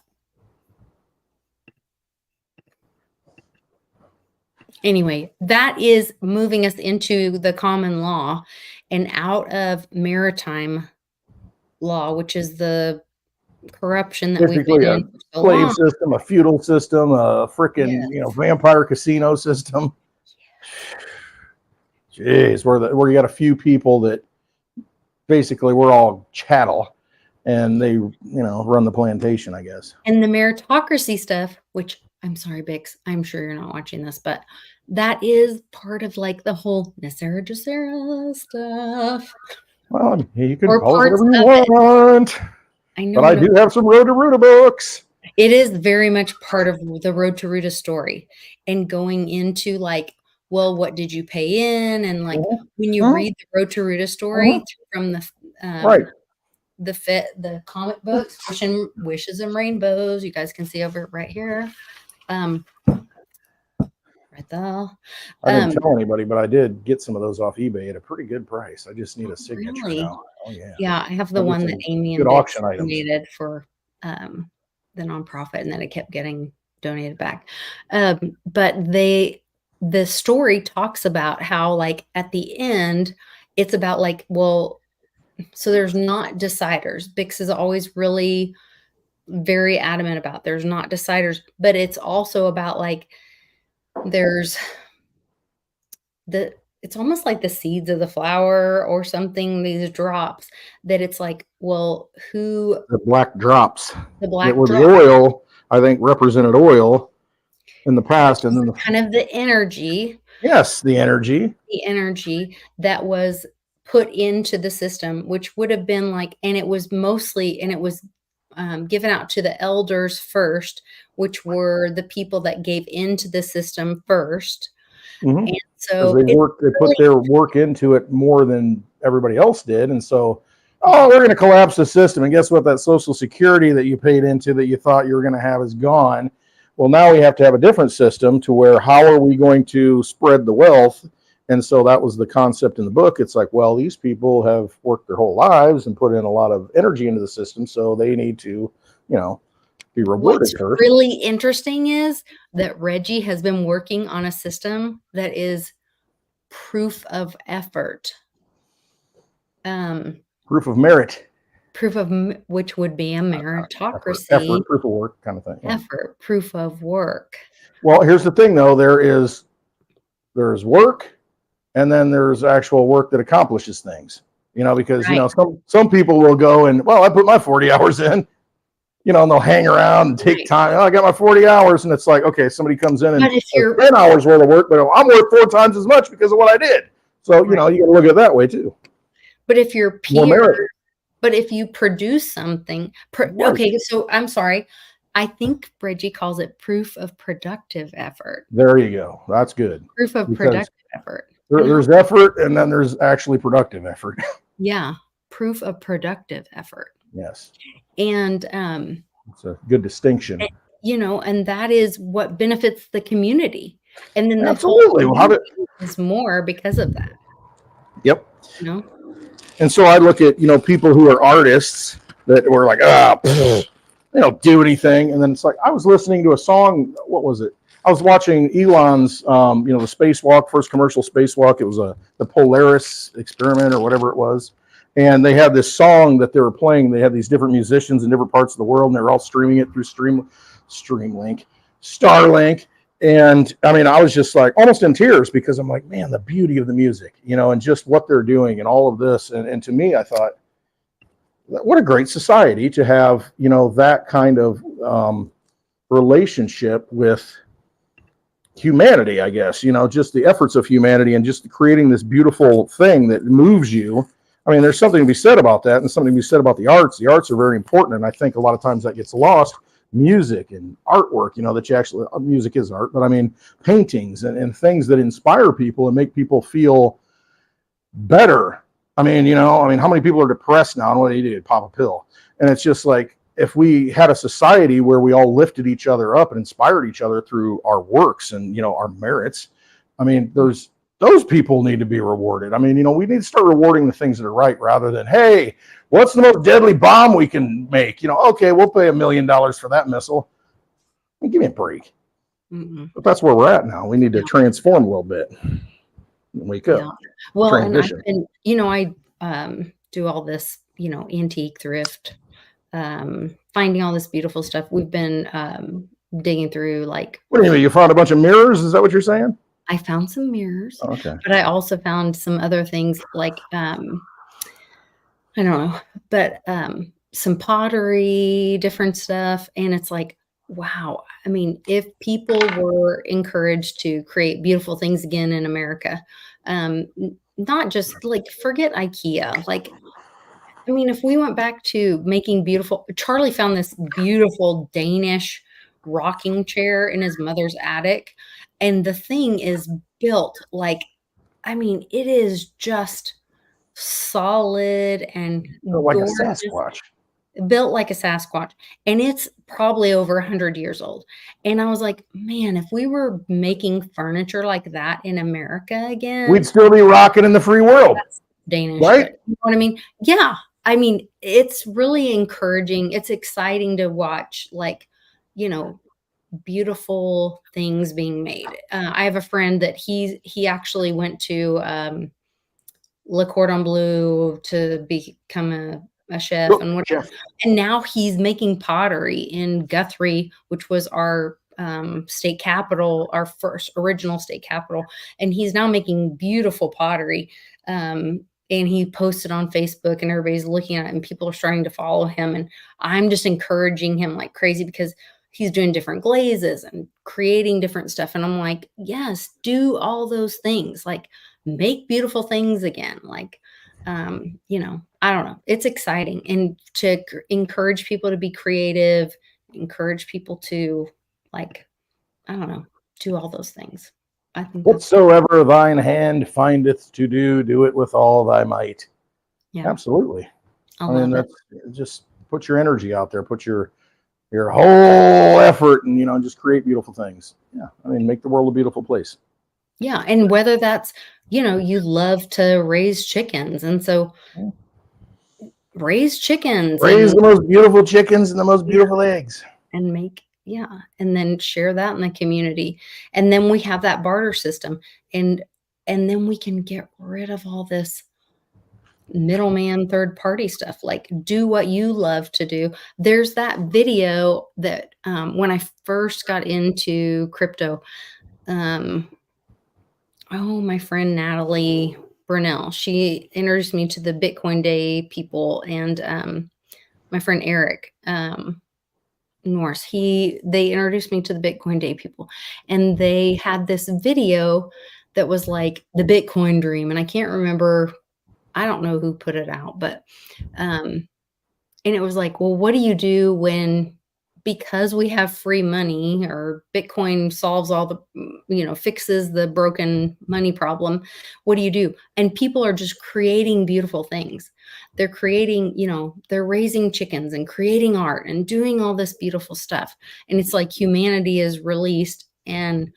anyway, that is moving us into the common law and out of maritime law, which is the corruption that we've been in for so slave long. system, a feudal system, a freaking vampire casino system. Jeez, where you got a few people that basically we're all chattel, and they run the plantation, I guess. And the meritocracy stuff, which I'm sorry, Bix, I'm sure you're not watching this, but that is part of like the whole Sarah stuff. Well, you can Or call it parts whatever you of it. want. I know. But I do have some Road to Ruta books. It is very much part of the Road to Ruta story, and going into like, well, what did you pay in? And like when you read the Road to Ruta story from the the comic books, Wishes and Rainbows, you guys can see over right here. Right there. I didn't tell anybody, but I did get some of those off eBay at a pretty good price. I just need a signature now. Oh yeah. Yeah, I have the one that Amy and auction Bix items donated for the nonprofit, and then it kept getting donated back. But the story talks about how like at the end, it's about like, well, so there's not deciders. Bix is always really very adamant about. There's not deciders, but it's also about like there's it's almost like the seeds of the flower or something, these drops that it's like, well, who The black drops the that black were the drop, oil, I think represented oil in the which past. And is then kind of the energy yes, the energy. that was put into the system, which would have been like, and it was mostly, and it was given out to the elders first, which were the people that gave into the system first. Mhm. And Because so it's they put really, their work into it more than everybody else did. And so, oh, we're going to collapse the system. And guess what? That Social Security that you paid into that you thought you were going to have is gone. Well, now we have to have a different system to where how are we going to spread the wealth? And so that was the concept in the book. It's like, well, these people have worked their whole lives and put in a lot of energy into the system. So they need to, you know, be rewarded what's first. really interesting is that Reggie has been working on a system that is proof of effort. Proof of merit. Which would be a meritocracy. Effort, proof of work kind of thing. Yeah. Effort, proof of work. Well, here's the thing though, there's work and then there's actual work that accomplishes things. Because Right. some people will go and, well, I put my 40 hours in, and they'll hang around and take Right. time. Oh, I got my 40 hours. And it's like, okay, somebody comes in and But if you're 10 hours worth of work, but I'm worth 4 times as much because of what I did. So, you got to look at it that way too. but if your More peer, merit. but if you produce something, Right. okay, so I'm sorry. I think Reggie calls it proof of productive effort. There you go. That's good. Proof of Because productive effort. there's effort and then there's actually productive effort. Yeah, proof of productive effort. Yes. And It's a good distinction. and that is what benefits the community. And then the Absolutely. whole Well, community is more because of that. Yep. And so I look at, people who are artists that were like, they don't do anything. And then it's like, I was listening to a song. What was it? I was watching Elon's, the spacewalk, first commercial spacewalk. It was the Polaris experiment or whatever it was. And they had this song that they were playing. They had these different musicians in different parts of the world, and they were all streaming it through Streamlink, Starlink. And I mean, I was just like almost in tears because I'm like, man, the beauty of the music, and just what they're doing and all of this. And to me, I thought, what a great society to have, that kind of relationship with humanity, I guess, just the efforts of humanity and just creating this beautiful thing that moves you. I mean, there's something to be said about that and something to be said about the arts. The arts are very important. And I think a lot of times that gets lost. Music and artwork, that you actually, music is art, but I mean, paintings and things that inspire people and make people feel better. I mean, how many people are depressed now? And what do you do? Pop a pill. And it's just like, if we had a society where we all lifted each other up and inspired each other through our works and, our merits, I mean, those people need to be rewarded. I mean, we need to start rewarding the things that are right rather than, hey, what's the most deadly bomb we can make? Okay, we'll pay $1 million for that missile. Give me a break. Mm-mm. But that's where we're at now. We need to transform a little bit. Wake up. Yeah. Well, transition. and I do all this, antique thrift, finding all this beautiful stuff. We've been digging through like. What do you mean? You found a bunch of mirrors? Is that what you're saying? I found some mirrors, Oh, okay. but I also found some other things like I don't know, but some pottery, different stuff, and it's like, wow. I mean, if people were encouraged to create beautiful things again in America, not just like forget IKEA, like. I mean, if we went back to making beautiful, Charlie found this beautiful Danish rocking chair in his mother's attic. And the thing is built like, I mean, it is just solid and Like a gorgeous, Sasquatch. built like a Sasquatch. And it's probably over 100 years old. And I was like, man, if we were making furniture like that in America again, we'd still be rocking in the free world. That's Danish, right? But you know what I mean? Yeah. I mean, it's really encouraging. It's exciting to watch, like, beautiful things being made. I have a friend that he actually went to Le Cordon Bleu to become a chef and whatever. Chef. And now he's making pottery in Guthrie, which was our state capital, our first original state capital. And he's now making beautiful pottery. And he posted on Facebook and everybody's looking at it and people are starting to follow him. And I'm just encouraging him like crazy because he's doing different glazes and creating different stuff. And I'm like, yes, do all those things, like make beautiful things again. Like, you know, I don't know. It's exciting. And to encourage people to be creative, encourage people to like, I don't know, do all those things. I think that's, Whatsoever thine hand findeth to do, do it with all thy might. yeah, Absolutely. I I mean, love it. that's just put your energy out there, put your whole effort, and just create beautiful things. Yeah, I mean, make the world a beautiful place. Yeah. And whether that's, you know, you love to raise chickens. And so raise chickens Raise and the most beautiful chickens and the most beautiful eggs. and make, yeah. And then share that in the community. And then we have that barter system. And then we can get rid of all this middleman third party stuff. Like do what you love to do. There's that video that when I first got into crypto, my friend Natalie Brunell, she introduced me to the Bitcoin Day people, and my friend Eric Norse, they introduced me to the Bitcoin Day people, and they had this video that was like the Bitcoin dream, and I can't remember, I don't know who put it out, but and it was like, well, what do you do when, because we have free money or Bitcoin solves all the, fixes the broken money problem, what do you do? And people are just creating beautiful things. They're creating, they're raising chickens and creating art and doing all this beautiful stuff. And it's like humanity is released, and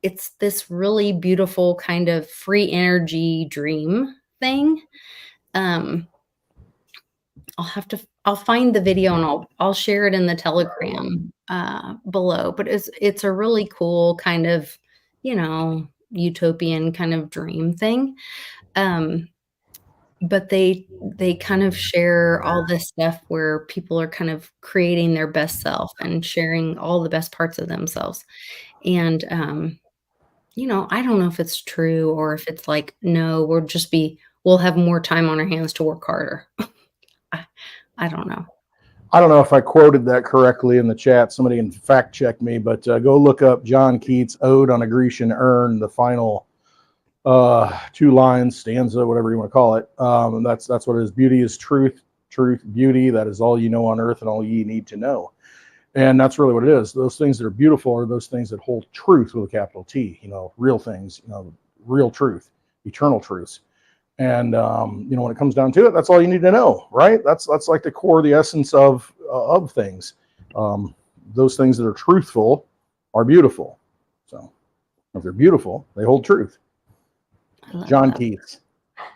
it's this really beautiful kind of free energy dream thing. I'll find the video and I'll share it in the Telegram below. But it's a really cool kind of, utopian kind of dream thing. But they kind of share all this stuff where people are kind of creating their best self and sharing all the best parts of themselves. And I don't know if it's true or if it's like, no, we'll have more time on our hands to work harder. I don't know. I don't know if I quoted that correctly in the chat. Somebody can fact check me, but go look up John Keats' Ode on a Grecian Urn, the final 2 lines, stanza, whatever you want to call it. And that's what it is. Beauty is truth, beauty. That is all you know on earth and all ye need to know. And that's really what it is. Those things that are beautiful are those things that hold truth with a capital T, real things, real truth, eternal truths. And when it comes down to it, that's all you need to know, right? That's like the core, the essence of things. Those things that are truthful are beautiful. So if they're beautiful, they hold truth. John Keats,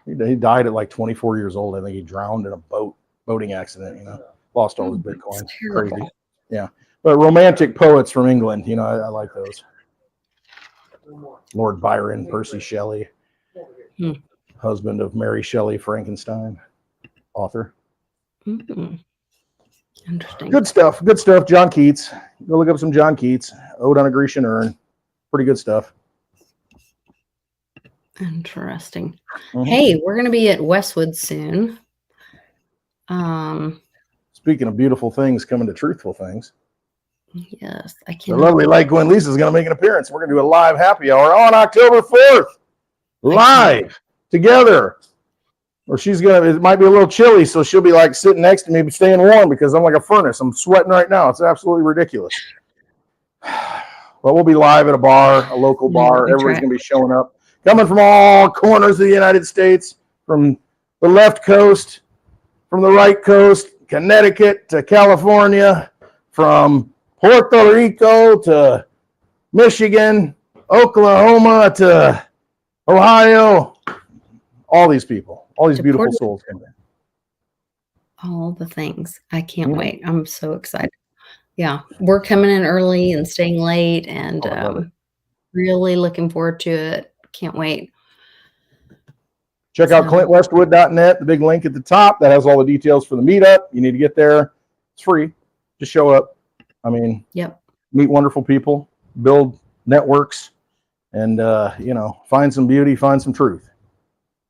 he died at like 24 years old. I think he drowned in a boating accident. Lost all his Bitcoin. Crazy. Yeah, but romantic poets from England, I like those. Lord Byron, Percy Shelley. Husband of Mary Shelley Frankenstein, author. Interesting. Good stuff. John Keats. Go look up some John Keats. Ode on a Grecian Urn. Pretty good stuff. Interesting. Hey, we're going to be at Westwood soon. Speaking of beautiful things coming to truthful things. Yes, I The can. lovely Litecoin Lisa's going to make an appearance. We're going to do a live happy hour on October 4th. Live. Together, or it might be a little chilly, so she'll be like sitting next to me, staying warm because I'm like a furnace. I'm sweating right now. It's absolutely ridiculous. But we'll be live at a local bar. Everybody's going to be showing up, coming from all corners of the United States, from the left coast, from the right coast, Connecticut to California, from Puerto Rico to Michigan, Oklahoma to Ohio. All these people, all these beautiful souls come in. All the things. I can't wait. I'm so excited. Yeah, we're coming in early and staying late, and really looking forward to it. Can't wait. Check out clintwestwood.net, the big link at the top. That has all the details for the meetup. You need to get there. It's free. Just show up. I mean, Yep. Meet wonderful people, build networks, and, find some beauty, find some truth.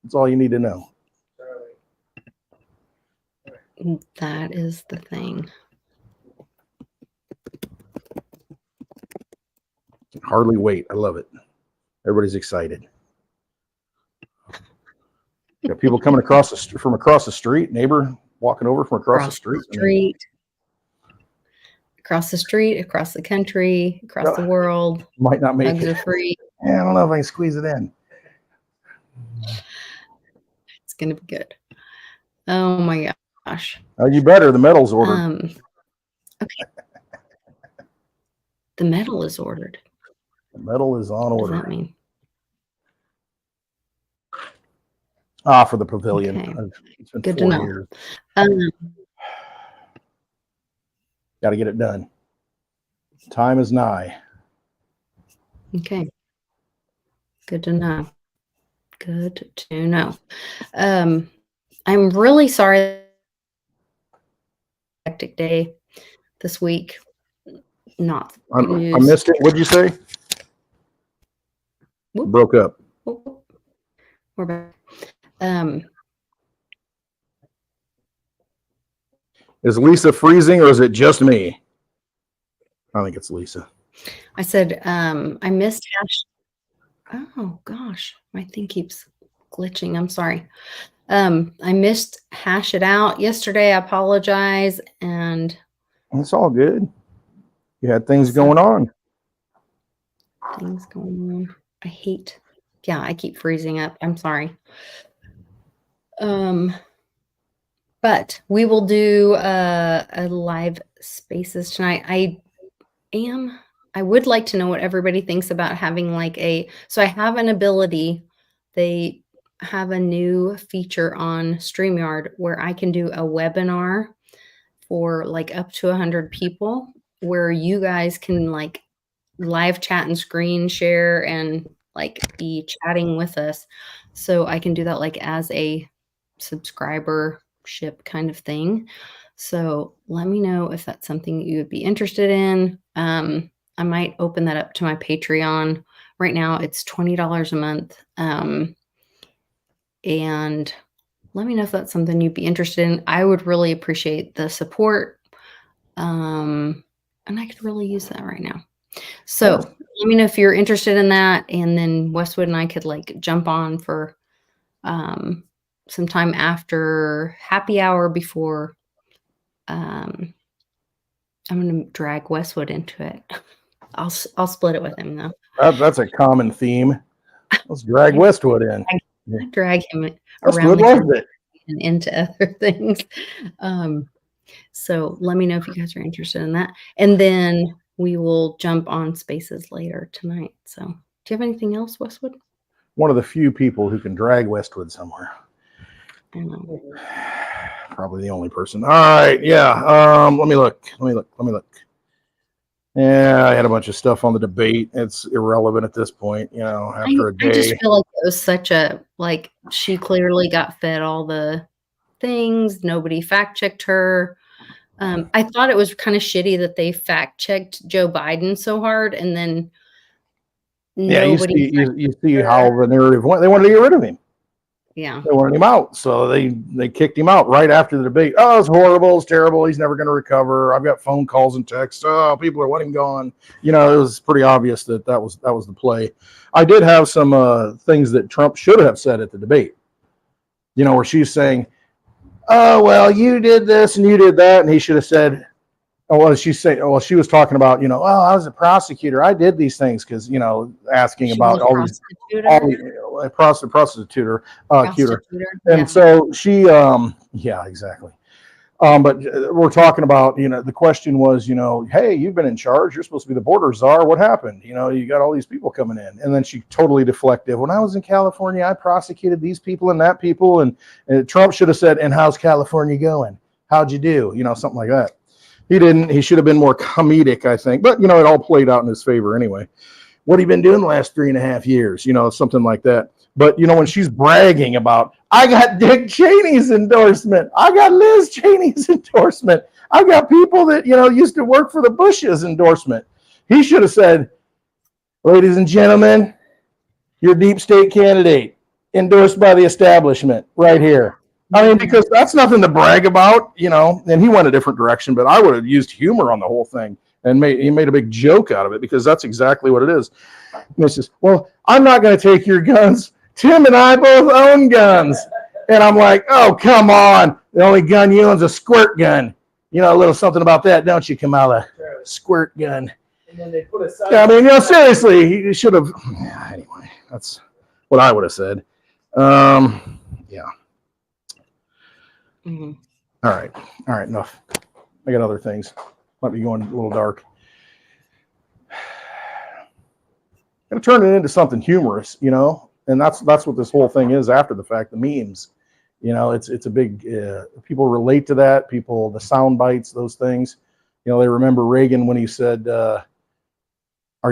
That's all you need to know. That is the thing. Hardly wait. I love it. Everybody's excited. Got people coming from across the street, neighbor walking over from across the street. Across the street, across the country, across the world. Might not make Hugs it. are free. Yeah, I don't know if I can squeeze it in. It's gonna be good. Oh my gosh. You better. The medal's ordered. Okay. The medal is ordered. The medal is on order. What does that mean? For the pavilion. Okay. It's been Good 4 to know. years. Got to get it done. Time is nigh. Okay. Good to know. Good to know. I'm really sorry. Hectic day this week. Not I news. missed it. What'd you say? Whoop. Broke up. Whoop. We're back. Is Lisa freezing or is it just me? I think it's Lisa. I said I missed hash. Oh gosh, my thing keeps glitching. I'm sorry. I missed hash it out yesterday. I apologize. And It's all good. You had things going on. Things going on. I keep freezing up. I'm sorry. But we will do a live spaces tonight. I would like to know what everybody thinks about having so I have an ability. They have a new feature on StreamYard where I can do a webinar for up to 100 people where you guys can live chat and screen share and be chatting with us. So I can do that as a subscribership kind of thing. So let me know if that's something that you would be interested in. I might open that up to my Patreon. Right now it's $20 a month. And let me know if that's something you'd be interested in. I would really appreciate the support. And I could really use that right now. So let me know if you're interested in that. And then Westwood and I could jump on for some time after happy hour before. I'm going to drag Westwood into it. I'll split it with him though. That's a common theme. Let's drag Westwood in. I drag him Westwood around loved it. and into other things. So let me know if you guys are interested in that. And then we will jump on spaces later tonight. So do you have anything else, Westwood? One of the few people who can drag Westwood somewhere. I know. Probably the only person. All right. Yeah. Let me look. Yeah, I had a bunch of stuff on the debate. It's irrelevant at this point, after a day. I just feel like it was such a, she clearly got fed all the things. Nobody fact checked her. I thought it was kind of shitty that they fact checked Joe Biden so hard and then nobody. You see how the narrative went. They wanted to get rid of him. Yeah. They wanted him out. So they kicked him out right after the debate. Oh, it's horrible. It's terrible. He's never going to recover. I've got phone calls and texts. Oh, people are wanting him gone. It was pretty obvious that was the play. I did have some things that Trump should have said at the debate, where she's saying, oh, well, you did this and you did that. And he should have said, she was talking about, I was a prosecutor. I did these things because, asking about all these prostitute. And so she, yeah, exactly. But we're talking about, the question was, hey, you've been in charge. You're supposed to be the border czar. What happened? You got all these people coming in. And then she totally deflected. When I was in California, I prosecuted these people and that people. And Trump should have said, and how's California going? How'd you do? Something like that. He didn't. He should have been more comedic, I think. But, it all played out in his favor anyway. What have you been doing the last 3.5 years? Something like that. But when she's bragging about, I got Dick Cheney's endorsement, I got Liz Cheney's endorsement, I got people that used to work for the Bushes endorsement. He should have said, ladies and gentlemen, your deep state candidate endorsed by the establishment right here. I mean, because that's nothing to brag about, and he went a different direction, but I would have used humor on the whole thing and he made a big joke out of it, because that's exactly what it is. And it's just, well, I'm not going to take your guns. Tim and I both own guns. And I'm like, oh, come on. The only gun you own is a squirt gun. You know a little something about that, don't you, Kamala? Squirt gun. And then they put a sign. Yeah, I mean, seriously, he should have. Yeah, anyway, that's what I would have said. Yeah. Mm-hmm. All right, enough. I got other things. Might be going a little dark. Gonna turn it into something humorous, and that's what this whole thing is after the fact. The memes, it's a big. People relate to that. People, the sound bites, those things. They remember Reagan when he said, "Are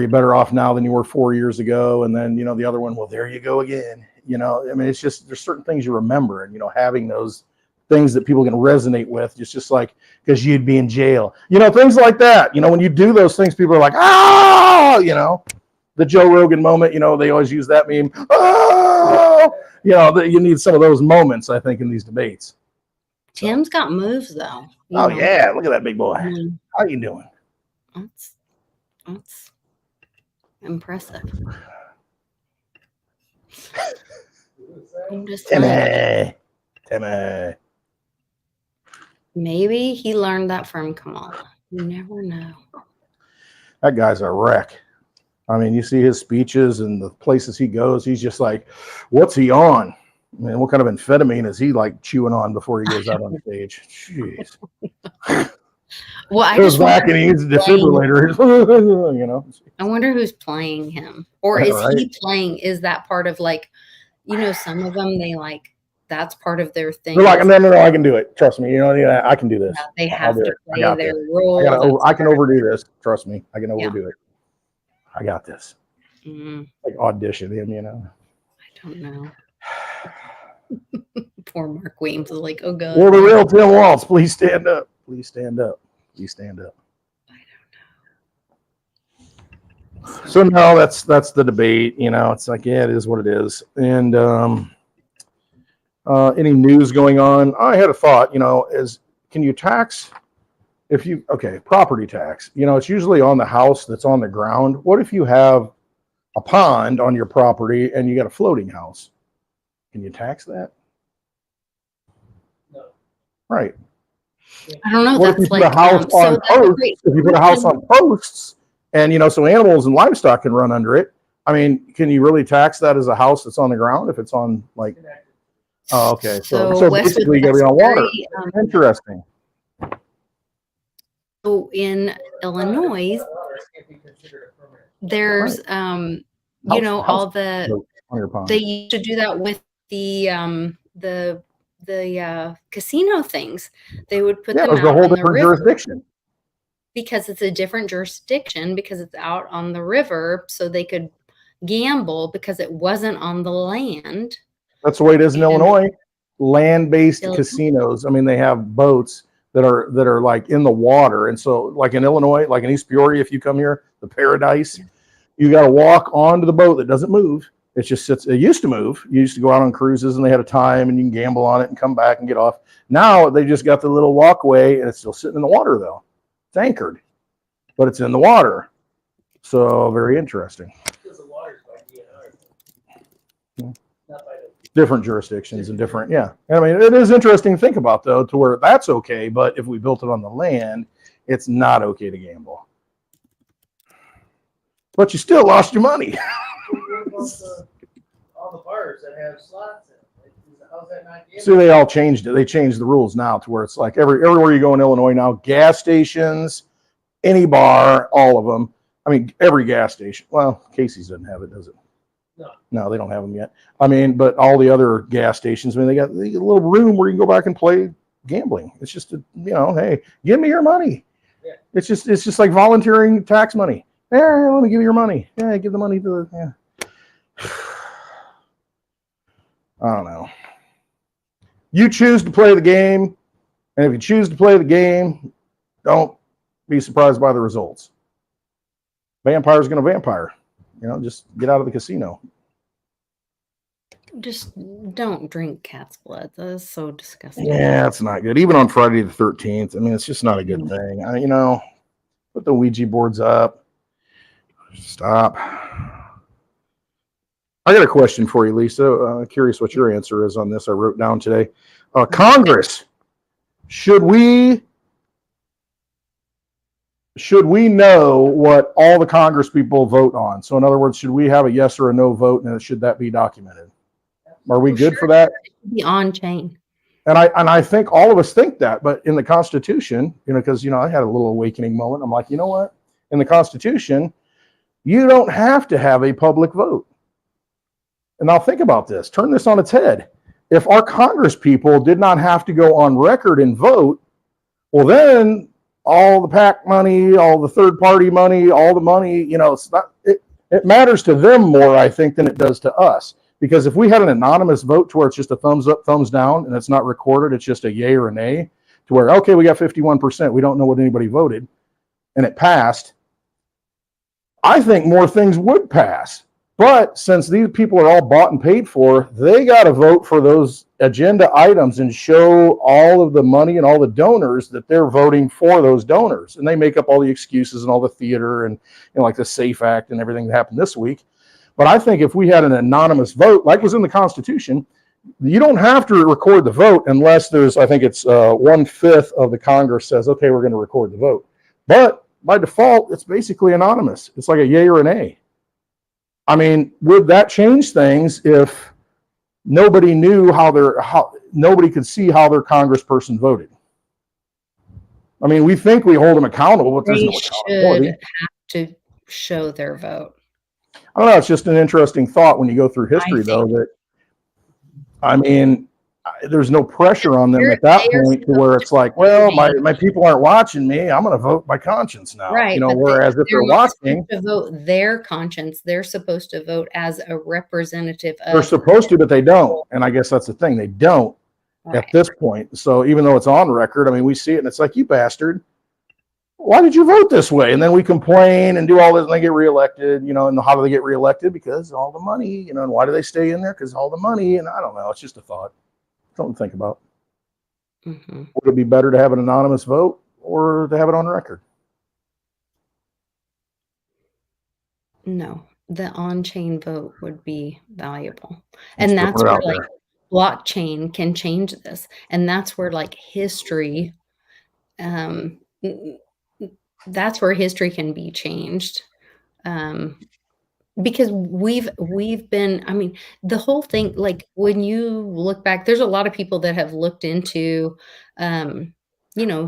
you better off now than you were 4 years ago?" And then the other one, well, there you go again. I mean, it's just there's certain things you remember, and having those things that people can resonate with, just like because you'd be in jail, things like that. When you do those things, people are like, ah, the Joe Rogan moment, they always use that meme. Oh, you need some of those moments, I think, in these debates. Tim's got moves though. Yeah, look at that big boy. Mm-hmm. How you doing? That's impressive. I'm just saying. Timmy. Maybe he learned that from Kamala. You never know. That guy's a wreck. I mean, you see his speeches and the places he goes, he's just like, what's he on? I mean, what kind of amphetamine is he like chewing on before he goes out on stage? Jeez. Well, I goes just back and he uses a defibrillator. I wonder who's playing him. Or is he playing? Is that part of like, some of them, they like, that's part of their thing. They're like, no, I can do it. Trust me. I can do this. Yeah, they have to play their this. role. I can overdo this. Trust me. I can overdo it. I got this. Mm-hmm. Like audition him, I don't know. Poor Mark Weems is like, oh God. Well, the real Tim Waltz, please stand up. Please stand up. Please stand up. I don't know. So no, that's the debate. It's like, yeah, it is what it is. And any news going on? I had a thought. Can you tax property tax? It's usually on the house that's on the ground. What if you have a pond on your property and you got a floating house? Can you tax that? No. Right. I don't know. What if you put a house on posts? If you put a house on posts, and so animals and livestock can run under it. I mean, can you really tax that as a house that's on the ground if it's on like? Oh, okay. So basically, you got to be on water. Interesting. So in Illinois, there's all the they used to do that with the casino things. They would put them out a whole on the different river jurisdiction. because it's a different jurisdiction because it's out on the river, so they could gamble because it wasn't on the land. That's the way it is in Illinois. Land-based casinos. I mean, they have boats that are like in the water, and so like in Illinois, like in East Peoria, if you come here, the Paradise, you got to walk onto the boat that doesn't move. It just sits. It used to move. You used to go out on cruises, and they had a time, and you can gamble on it and come back and get off. Now they just got the little walkway, and it's still sitting in the water though. It's anchored, but it's in the water. So very interesting. Because the water's by DNR. Not by the Different jurisdictions and different, yeah. I mean, it is interesting to think about though, to where that's okay, but if we built it on the land, it's not okay to gamble. But you still lost your money. all the bars that have slots in it. How's that not gambling? See, they all changed it. They changed the rules now to where it's like everywhere you go in Illinois now, gas stations, any bar, all of them. I mean, every gas station. Well, Casey's doesn't have it, does it? No, they don't have them yet. I mean, but all the other gas stations, I mean, they got a little room where you can go back and play gambling. It's just, hey, give me your money. Yeah. It's just like volunteering tax money. Yeah, let me give you your money. Yeah, give the money to the, yeah. I don't know. You choose to play the game, and if you choose to play the game, don't be surprised by the results. Vampire's going to vampire. Just get out of the casino. Just don't drink cat's blood. That is so disgusting. Yeah, it's not good. Even on Friday the 13th. I mean, it's just not a good thing. Put the Ouija boards up. Stop. I got a question for you, Lisa. Curious what your answer is on this. I wrote down today. Congress, should we know what all the Congress people vote on? So in other words, should we have a yes or a no vote, and should that be documented? Are we good for that? It should be on chain. And I think all of us think that, but in the Constitution, because I had a little awakening moment. I'm like, you know what? In the Constitution, you don't have to have a public vote. And now think about this. Turn this on its head. If our Congress people did not have to go on record and vote, well, then all the PAC money, all the third party money, all the money, it matters to them more, I think, than it does to us. Because if we had an anonymous vote to where it's just a thumbs up, thumbs down, and it's not recorded, it's just a yay or a nay, to where, okay, we got 51%, we don't know what anybody voted, and it passed, I think more things would pass. But since these people are all bought and paid for, they got to vote for those agenda items and show all of the money and all the donors that they're voting for those donors. And they make up all the excuses and all the theater and like the SAFE Act and everything that happened this week. But I think if we had an anonymous vote, like was in the Constitution, you don't have to record the vote unless there's, I think it's 1/5 of the Congress says, okay, we're going to record the vote. But by default, it's basically anonymous. It's like a yay or an nay. I mean, would that change things if nobody knew how nobody could see how their congressperson voted? I mean, we think we hold them accountable, but there's no accountability. They should have to show their vote. I don't know. It's just an interesting thought when you go through history, though, there's no pressure on them at that point to where it's like, well, my people aren't watching me. I'm going to vote by conscience now. Right. Whereas if they're watching, to vote their conscience, they're supposed to vote as a representative of. They're supposed to, but they don't. And I guess that's the thing. They don't at this point. So even though it's on record, I mean, we see it and it's like, you bastard. Why did you vote this way? And then we complain and do all this and they get reelected, and how do they get reelected? Because all the money, and why do they stay in there? Because all the money. And I don't know. It's just a thought. Something to think about. Mm-hmm. Would it be better to have an anonymous vote or to have it on record? No, the on-chain vote would be valuable. And that's where blockchain can change this. And that's where history, that's where history can be changed. Because we've been, the whole thing, when you look back, there's a lot of people that have looked into,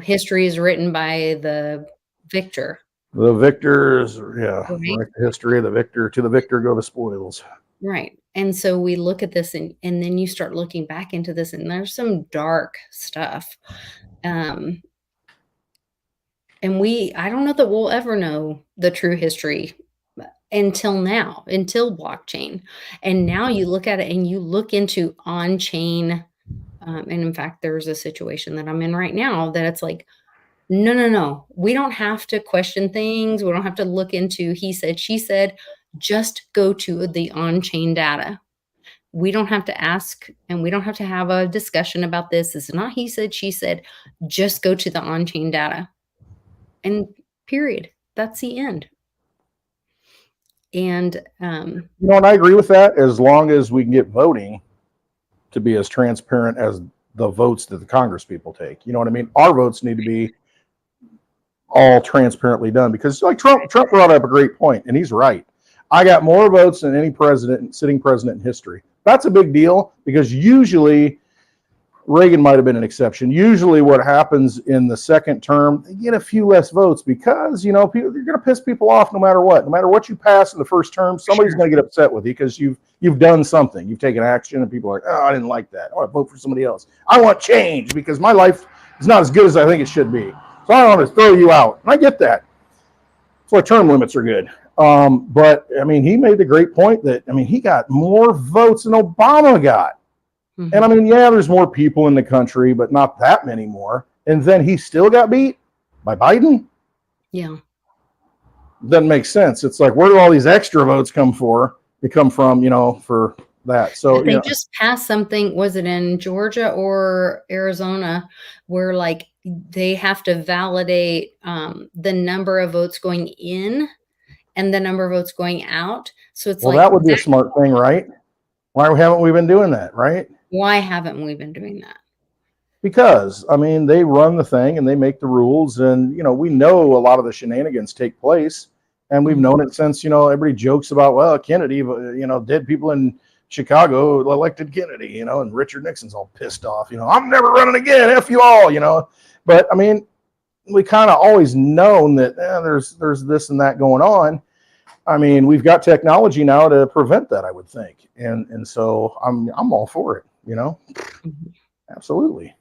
history is written by the victor. The victors, yeah, right. The history of the victor. To the victor go the spoils. Right. And so we look at this and then you start looking back into this and there's some dark stuff. And I don't know that we'll ever know the true history until blockchain. And now you look at it and you look into on-chain. And in fact, there's a situation that I'm in right now that it's like, no. We don't have to question things. We don't have to look into he said, she said, just go to the on-chain data. We don't have to ask and we don't have to have a discussion about this. This is not he said, she said, just go to the on-chain data. And period. That's the end. And and I agree with that as long as we can get voting to be as transparent as the votes that the Congress people take. You know what I mean? Our votes need to be all transparently done because Trump brought up a great point and he's right. I got more votes than any sitting president in history. That's a big deal because usually Reagan might have been an exception. Usually what happens in the second term, they get a few less votes because, you're going to piss people off no matter what. No matter what you pass in the first term, somebody's going to get upset with you because you've done something. You've taken action and people are like, oh, I didn't like that. I want to vote for somebody else. I want change because my life is not as good as I think it should be. So I don't want to throw you out. And I get that. That's why term limits are good. But he made the great point that, he got more votes than Obama got. Mhm. And I mean, yeah, there's more people in the country, but not that many more. And then he still got beat by Biden. Yeah. Doesn't make sense. It's like, where do all these extra votes come for? They come from, for that. So But they just passed something, was it in Georgia or Arizona, where like they have to validate the number of votes going in and the number of votes going out. So it's well, like, that would be a smart thing, right? Why haven't we been doing that, right? why haven't we been doing that? Because I mean, they run the thing and they make the rules, and we know a lot of the shenanigans take place, and we've known it since everybody jokes about, well, Kennedy, dead people in Chicago elected Kennedy, and Richard Nixon's all pissed off, I'm never running again, F you all, but I mean, we kind of always known that there's this and that going on. I mean, we've got technology now to prevent that, I would think, and so I'm all for it, absolutely.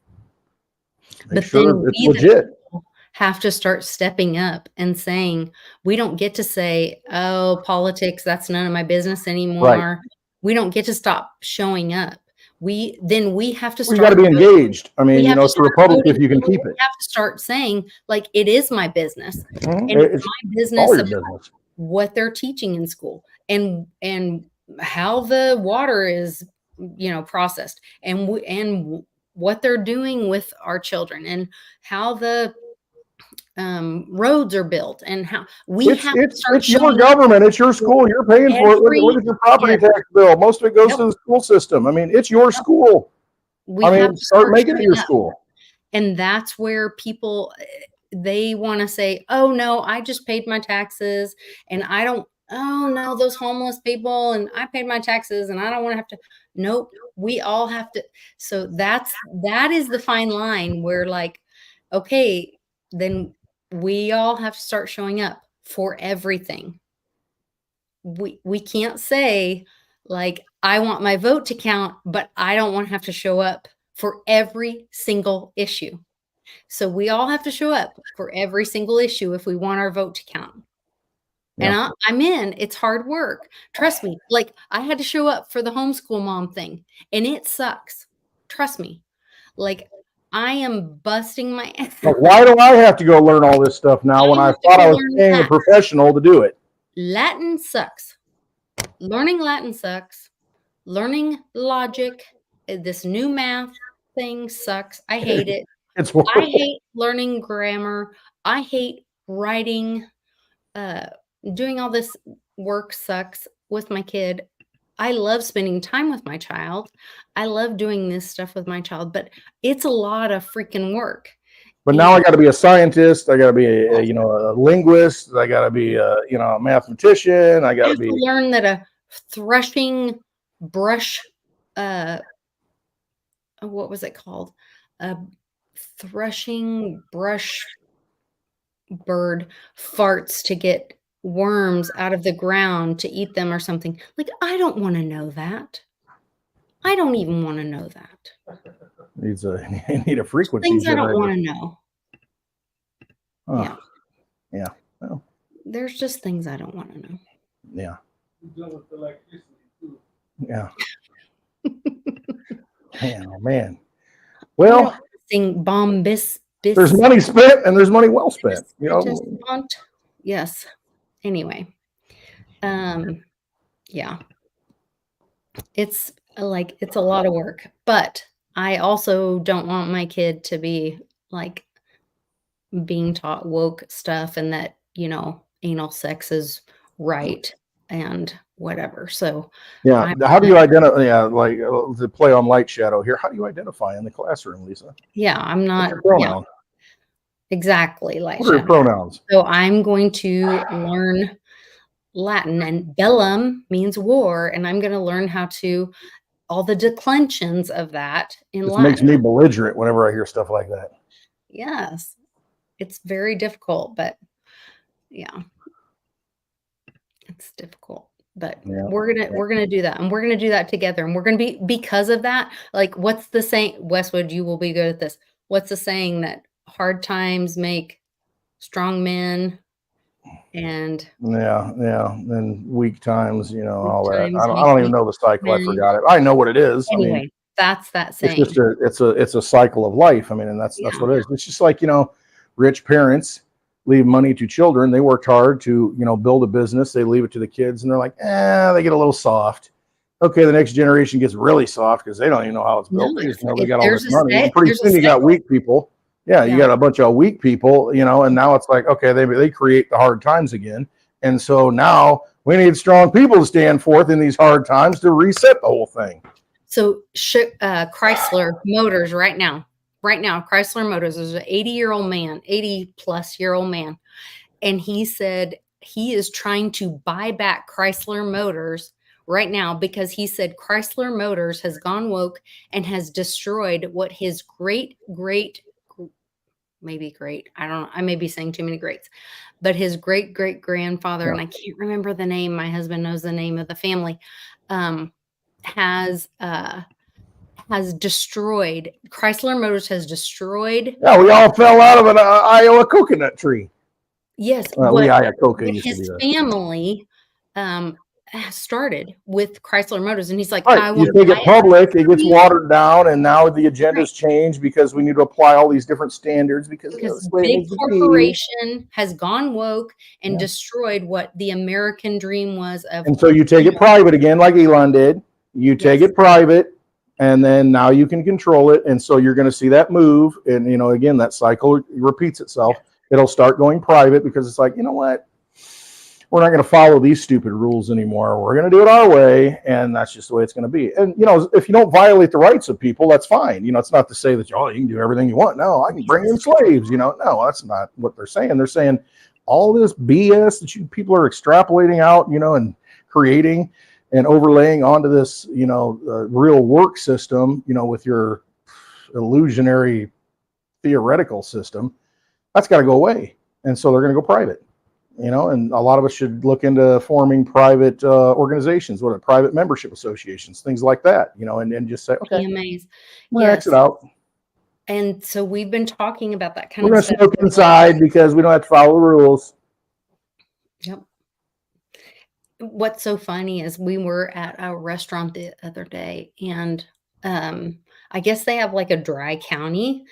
Make But sure then it's we, the legit. people, have to start stepping up and saying, we don't get to say, oh, politics, that's none of my business anymore. Right. We don't get to stop showing up. We have to We got to start be engaged. I mean, it's a republic if you can keep we it. have to start saying, like, it is my business. Mhm. And it's It's my business all your about business. what they're teaching in school and how the water is, processed, and what they're doing with our children, and how the roads are built, and how we have to start It's your showing up government. It's your school. You're paying for it. Look at your property yes, tax bill. Most of it goes yep, to the school system. I mean, it's your yep. school. We I have mean, to start start making it showing your up. school. And that's where people, they want to say, oh no, I just paid my taxes and I don't, oh no, those homeless people, and I paid my taxes and I don't want to have to. Nope, we all have to. So that is the fine line where, like, okay, then we all have to start showing up for everything. We can't say, like, I want my vote to count, but I don't want to have to show up for every single issue. So we all have to show up for every single issue if we want our vote to count. Yeah. And I'm in. It's hard work. Trust me. Like, I had to show up for the homeschool mom thing, and it sucks. Trust me. Like, I am busting my ass. But why do I have to go learn all this stuff now when I have to thought go I was learn paying a Latin. professional to do it? Latin sucks. Learning Latin sucks. Learning logic, this new math thing sucks. I hate it. It's I horrible. hate learning grammar. I hate writing. Doing all this work sucks with my kid. I love spending time with my child. I love doing this stuff with my child, but it's a lot of freaking work. But now I got to be a scientist. I got to be a linguist. I got to be a mathematician. I got I to have be. to learn that a threshing brush, what was it called? A threshing brush bird farts to get worms out of the ground to eat them or something. Like, I don't want to know that. I don't even want to know that. Need a frequency Things I don't generator. want to know. Yeah. Yeah. Well, There's just things I don't want to know. yeah. You done with electricity too. Yeah. Man, oh man. Well, Sing bombis. there's money spent and there's money well spent. Yes. Anyway. Yeah. It's it's a lot of work, but I also don't want my kid to be like being taught woke stuff and that, anal sex is right and whatever. So yeah. How do you identify? Yeah, like to play on light shadow here. How do you identify in the classroom, Lisa? yeah, I'm not. What's your pronoun? Yeah, exactly. Like, what are your pronouns? So I'm going to learn Latin, and bellum means war, and I'm going to learn how to all the declensions of that in This Latin. makes me belligerent whenever I hear stuff like that. Yes, it's very difficult, but yeah, it's difficult. But Yeah. we're gonna do that, and we're gonna do that together, and we're gonna be, because of that. Like, what's the saying? Westwood, you will be good at this. What's the saying that hard times make strong men? And and weak times, all that. times I make don't even weak know the cycle. I men. forgot it. I know what it is. Anyway, I mean, That's that It's saying. just it's a cycle of life. I mean, and that's Yeah. what it is. It's just like, rich parents leave money to children. They worked hard to, build a business. They leave it to the kids and they're like, they get a little soft. Okay, the next generation gets really soft because they don't even know how it's built. No, They just know they got all there's this money. And pretty there's a soon you got cycle. weak people. Yeah, you Yeah. got a bunch of weak people, and now it's like, okay, they create the hard times again. And so now we need strong people to stand forth in these hard times to reset the whole thing. So Chrysler Motors right now, Chrysler Motors is an 80-year-old man, 80-plus-year-old man. And he said he is trying to buy back Chrysler Motors right now because he said Chrysler Motors has gone woke and has destroyed what his maybe great, I don't know, I may be saying too many greats, but his great-great-grandfather, and I can't remember the name, my husband knows the name of the family, has destroyed, Chrysler Motors has destroyed. Yeah, we all fell out of an Iowa coconut tree. Yes, Lee Iacocca what used to be his there. family started with Chrysler Motors, and he's like, Right. I You want to take buy it it back public, it from gets you. watered down, and now the agendas Right. change because we need to apply all these different standards because Because that's the way it big needs to be. corporation has gone woke and Yeah. destroyed what the American dream was of. And so you take it private again, like Elon did. You take Yes. it private, and then now you can control it. And so you're going to see that move. And, again, that cycle repeats itself. It'll start going private because it's like, you know what? We're not going to follow these stupid rules anymore. We're going to do it our way, and that's just the way it's going to be. And if you don't violate the rights of people, that's fine. It's not to say that you can do everything you want. No, I can bring in slaves. No, that's not what they're saying. They're saying all this BS that people are extrapolating out, and creating and overlaying onto this, real work system, with your illusionary theoretical system. That's got to go away, and so they're going to go private. And a lot of us should look into forming private organizations, private membership associations, things like that, and just say, okay, PMAs. I'm going to exit out. And so we've been talking about that kind We're of going to stuff. smoke inside because we don't have to follow the rules. Yep. What's so funny is we were at a restaurant the other day, and I guess they have like a dry county.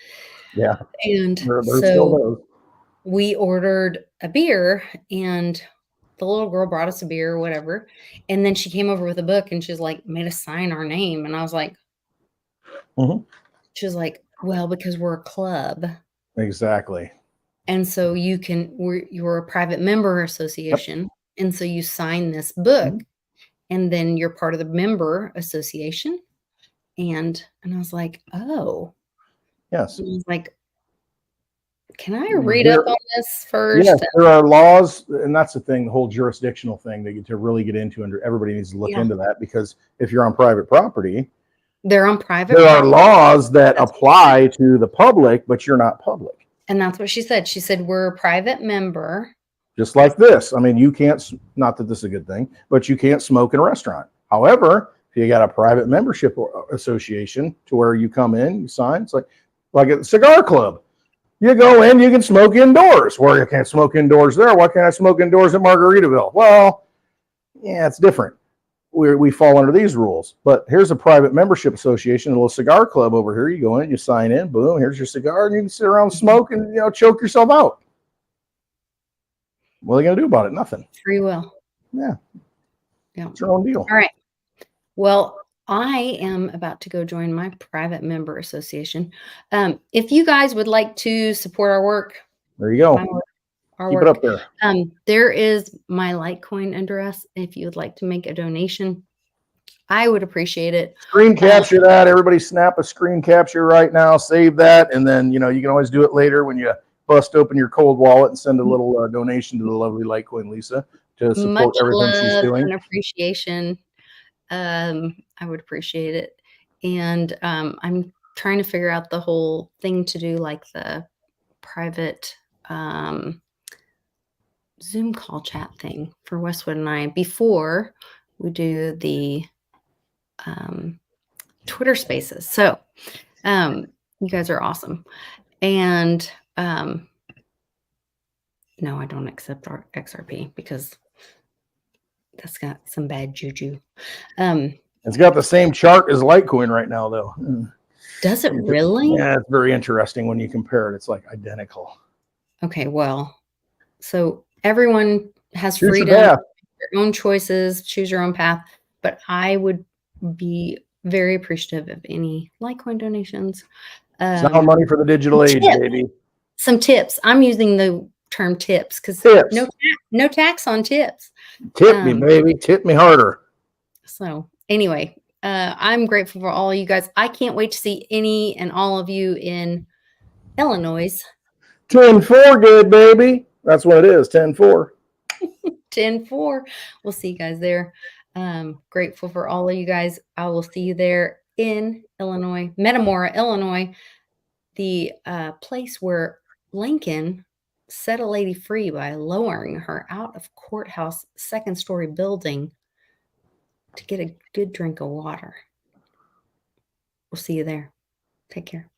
Yeah. And They're so still those. we ordered a beer, and the little girl brought us a beer or whatever. And then she came over with a book and she's like, made us sign our name. And I was like, she was like, well, because we're a club. Exactly. And so you're a private member association. Yep. And so you sign this book and then you're part of the member association. And I was like, oh. Yes. And I was like, can I read up on this first? Yes, there are laws, and that's the thing, the whole jurisdictional thing that you to really get into, and everybody needs to look into that, because if you're on private property, they're on private there property. are laws that apply to the public, but you're not public. And that's what she said. She said, we're a private member. Just like this. I mean, you can't, not that this is a good thing, but you can't smoke in a restaurant. However, if you got a private membership association to where you come in, you sign, it's like a cigar club. You go in, you can smoke indoors. Well, you can't smoke indoors there. Why can't I smoke indoors at Margaritaville? Well, yeah, it's different. We fall under these rules. But here's a private membership association, a little cigar club over here. You go in, you sign in, boom, here's your cigar, and you can sit around and smoke and choke yourself out. What are they going to do about it? Nothing. Free will. Yeah. It's your own deal. All right. Well, I am about to go join my private member association. If you guys would like to support our work, there you go. Keep it up there. There is my Litecoin address. If you would like to make a donation, I would appreciate it. Screen capture that. Everybody snap a screen capture right now. Save that. And then, you can always do it later when you bust open your cold wallet and send a little donation to the lovely Litecoin Lisa to support everything she's doing. And appreciation. I would appreciate it. And I'm trying to figure out the whole thing to do, like the private Zoom call chat thing for Westwood and I before we do the Twitter Spaces. So you guys are awesome. And no, I don't accept our XRP because that's got some bad juju. It's got the same chart as Litecoin right now, though. Does it really? Yeah, it's very interesting when you compare it. It's like identical. Okay, well, so everyone has Choose your freedom, path. your own choices, choose your own path. But I would be very appreciative of any Litecoin donations. Sound money for the digital age, tips. baby. Some tips. I'm using the term tips because Tips. no tax on tips. Tip me, baby. Tip me harder. So anyway, I'm grateful for all of you guys. I can't wait to see any and all of you in Illinois. 10-4, good, baby. That's what it is, 10-4. 10-4. We'll see you guys there. Grateful for all of you guys. I will see you there in Illinois, Metamora, Illinois, the place where Lincoln set a lady free by lowering her out of courthouse second-story building to get a good drink of water. We'll see you there. Take care.